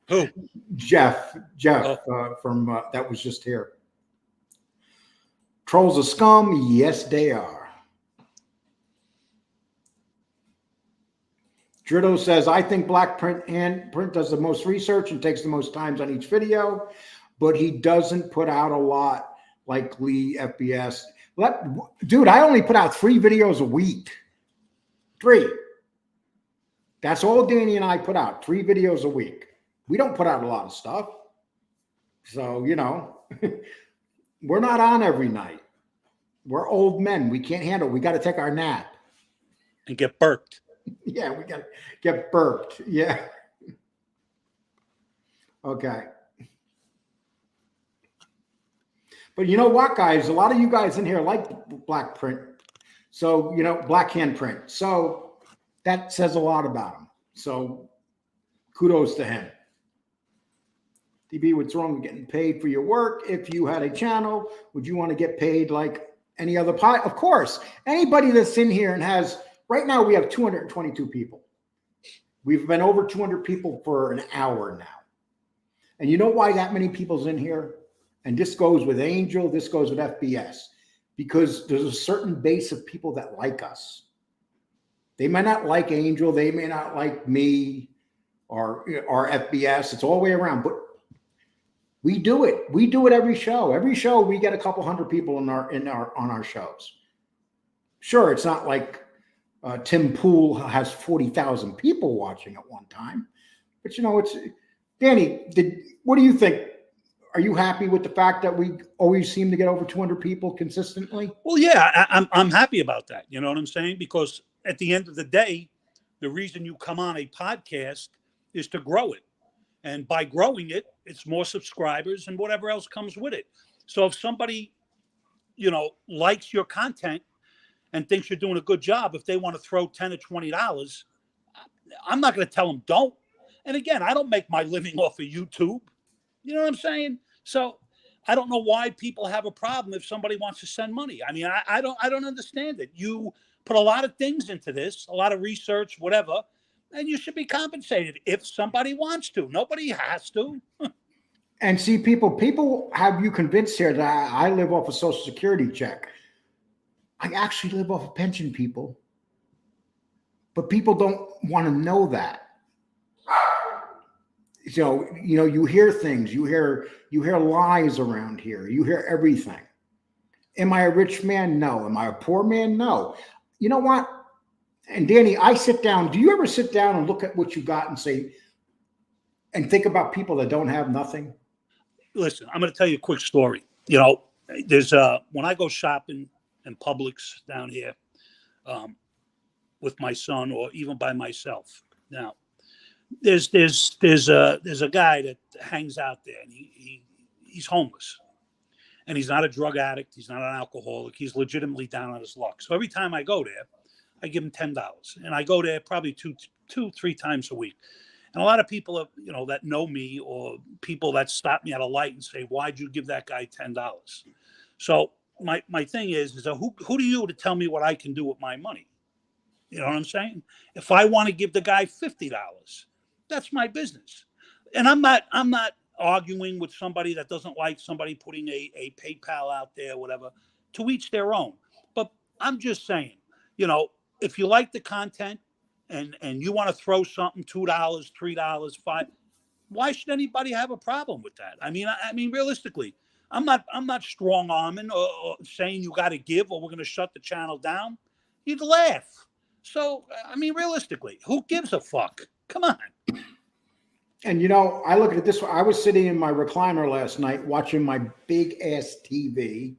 Who? Jeff from that was just here. Trolls are scum. Yes, they are. Dritto says, I think Black Print does the most research and takes the most times on each video, but he doesn't put out a lot like Lee FBS. Dude, I only put out 3 videos a week. 3. That's all Danny and I put out. 3 videos a week. We don't put out a lot of stuff. So, we're not on every night. We're old men. We can't handle it. We got to take our nap. And get burped. Yeah, we got to get burped. Yeah. Okay. But you know what, guys? A lot of you guys in here like Black Print. So, Black Handprint. So that says a lot about him. So kudos to him. DB, what's wrong with getting paid for your work? If you had a channel, would you want to get paid like any other pod? Of course. Anybody that's in here and right now we have 222 people. We've been over 200 people for an hour now. And you know why that many people's in here? And this goes with Angel, this goes with FBS. Because there's a certain base of people that like us. They may not like Angel, they may not like me or FBS. It's all the way around. But we do it. We do it every show. Every show we get a couple hundred people on our shows. Sure, it's not like Tim Pool has 40,000 people watching at one time, but it's Danny. What do you think? Are you happy with the fact that we always seem to get over 200 people consistently? Well, yeah, I'm happy about that. You know what I'm saying? Because at the end of the day, the reason you come on a podcast is to grow it. And by growing it, it's more subscribers and whatever else comes with it. So if somebody, likes your content and thinks you're doing a good job, if they want to throw $10 or $20, I'm not going to tell them don't. And again, I don't make my living off of YouTube. You know what I'm saying? So I don't know why people have a problem if somebody wants to send money. I mean, I don't understand it. You put a lot of things into this, a lot of research, whatever, and you should be compensated if somebody wants to. Nobody has to. And see, people have you convinced here that I live off a Social Security check. I actually live off a pension, people. But people don't want to know that. So, you hear things, you hear lies around here. You hear everything. Am I a rich man? No. Am I a poor man? No. You know what? And Danny, I sit down. Do you ever sit down and look at what you got and say, and think about people that don't have nothing? Listen, I'm going to tell you a quick story. There's when I go shopping in Publix down here with my son or even by myself. Now, there's a guy that hangs out there, and he's homeless, and he's not a drug addict. He's not an alcoholic. He's legitimately down on his luck. So every time I go there, I give him $10, and I go there probably two, 3 times a week. And a lot of people, that know me or people that stop me at a light and say, "Why'd you give that guy $10?" So my thing is who do you to tell me what I can do with my money? You know what I'm saying? If I want to give the guy $50, that's my business. And I'm not arguing with somebody that doesn't like somebody putting a PayPal out there, whatever. To each their own. But I'm just saying, if you like the content and you want to throw something $2, $3, $5, why should anybody have a problem with that? I mean, realistically, I'm not strong arming or saying you got to give or we're going to shut the channel down. You'd laugh. So, I mean, realistically, who gives a fuck? Come on. And I look at it this way. I was sitting in my recliner last night watching my big ass TV.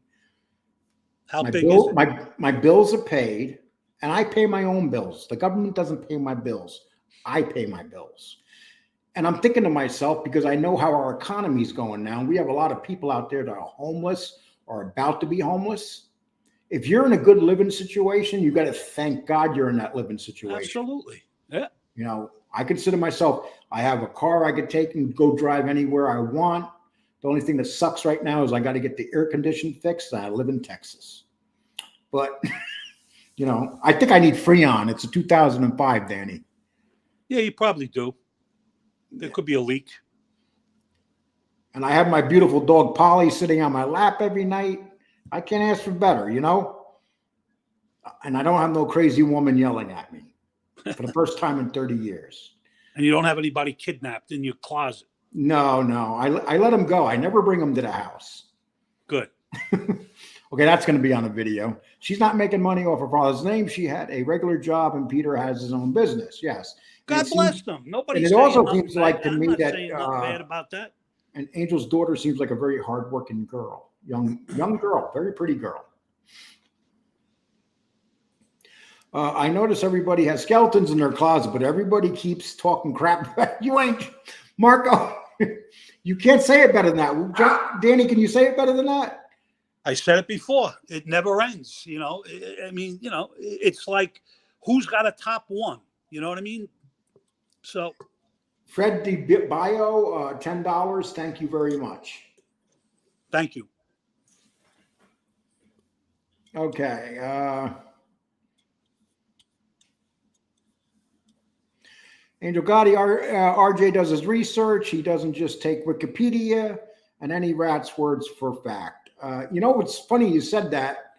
How big is it? My bills are paid, and I pay my own bills. The government doesn't pay my bills. I pay my bills. And I'm thinking to myself, because I know how our economy is going now, and we have a lot of people out there that are homeless or about to be homeless. If you're in a good living situation, you got to thank God you're in that living situation. Absolutely. Yeah. I consider myself, I have a car I could take and go drive anywhere I want. The only thing that sucks right now is I got to get the air condition fixed, and I live in Texas. But, I think I need Freon. It's a 2005, Danny. Yeah, you probably do. There could be a leak. And I have my beautiful dog, Polly, sitting on my lap every night. I can't ask for better, And I don't have no crazy woman yelling at me for the first time in 30 years. And you don't have anybody kidnapped in your closet. No. I let them go. I never bring them to the house. Good. Okay, that's going to be on a video. She's not making money off her father's name. She had a regular job, and Peter has his own business. Yes. God bless them. Nobody. And it also seems like to me that bad about that. And Angel's daughter seems like a very hardworking girl, young girl, very pretty girl. I notice everybody has skeletons in their closet, but everybody keeps talking crap. You ain't, Marco. You can't say it better than that. Danny, can you say it better than that? I said it before. It never ends. It's like who's got a top one? You know what I mean? So, Fred DeBio, $10. Thank you very much. Thank you. Okay. Angel Gotti, RJ does his research. He doesn't just take Wikipedia and any rat's words for fact. It's funny you said that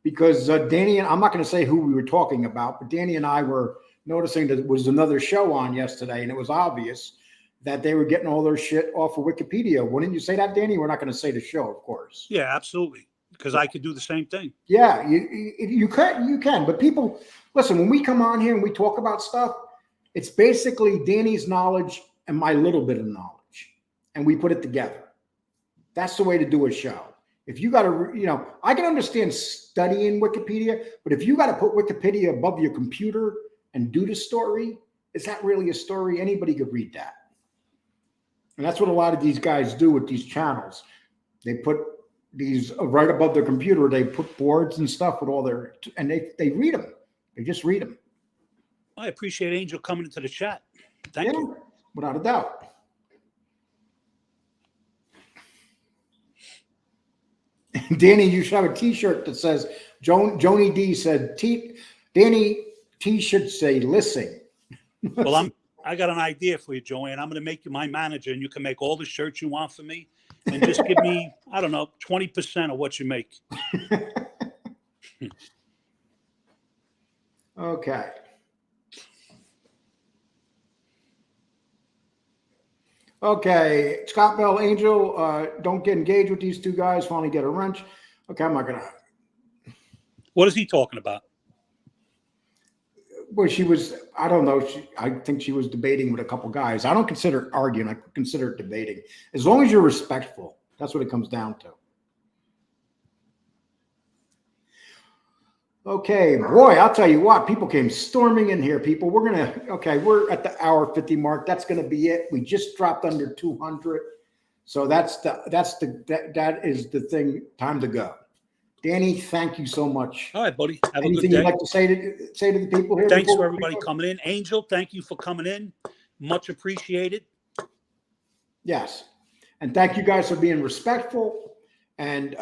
because Danny and I'm not going to say who we were talking about, but Danny and I were noticing that there was another show on yesterday, and it was obvious that they were getting all their shit off of Wikipedia. Wouldn't you say that, Danny? We're not going to say the show, of course. Yeah, absolutely. Because I could do the same thing. Yeah, you can. But people, listen, when we come on here and we talk about stuff, it's basically Danny's knowledge and my little bit of knowledge, and we put it together. That's the way to do a show. If you got to, I can understand studying Wikipedia, but if you got to put Wikipedia above your computer and do the story, is that really a story? Anybody could read that. And that's what a lot of these guys do with these channels. They put these right above their computer. They put boards and stuff with all their, and they read them. They just read them. I appreciate Angel coming into the chat. Thank you. Without a doubt. Danny, you should have a T-shirt that says Joni D said Danny T should say listen. Well, I got an idea for you, Joanne. I'm going to make you my manager, and you can make all the shirts you want for me, and just give me 20% of what you make. Okay. Okay, Scott Bell, Angel, don't get engaged with these two guys. Finally get a wrench. Okay, I'm not gonna. What is he talking about? Well, she was. I don't know. I think she was debating with a couple guys. I don't consider it arguing. I consider it debating. As long as you're respectful, that's what it comes down to. Okay, boy, I'll tell you what, people came storming in here, people. We're at the hour 50 mark. That's going to be it. We just dropped under 200. So that is the thing. Time to go. Danny, thank you so much. All right, buddy. Have Anything a good day. you'd like to say to the people here? Thanks for everybody coming in. Angel, thank you for coming in. Much appreciated. Yes. And thank you guys for being respectful. And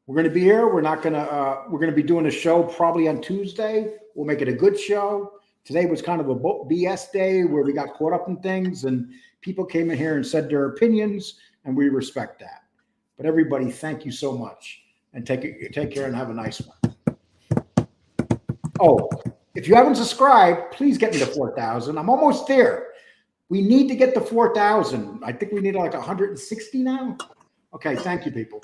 we're going to be here. We're going to be doing a show probably on Tuesday. We'll make it a good show. Today was kind of a BS day where we got caught up in things and people came in here and said their opinions, and we respect that. But everybody, thank you so much, and take care and have a nice one. Oh, if you haven't subscribed, please get me to 4,000. I'm almost there. We need to get to 4,000. I think we need like 160 now. Okay, thank you, people.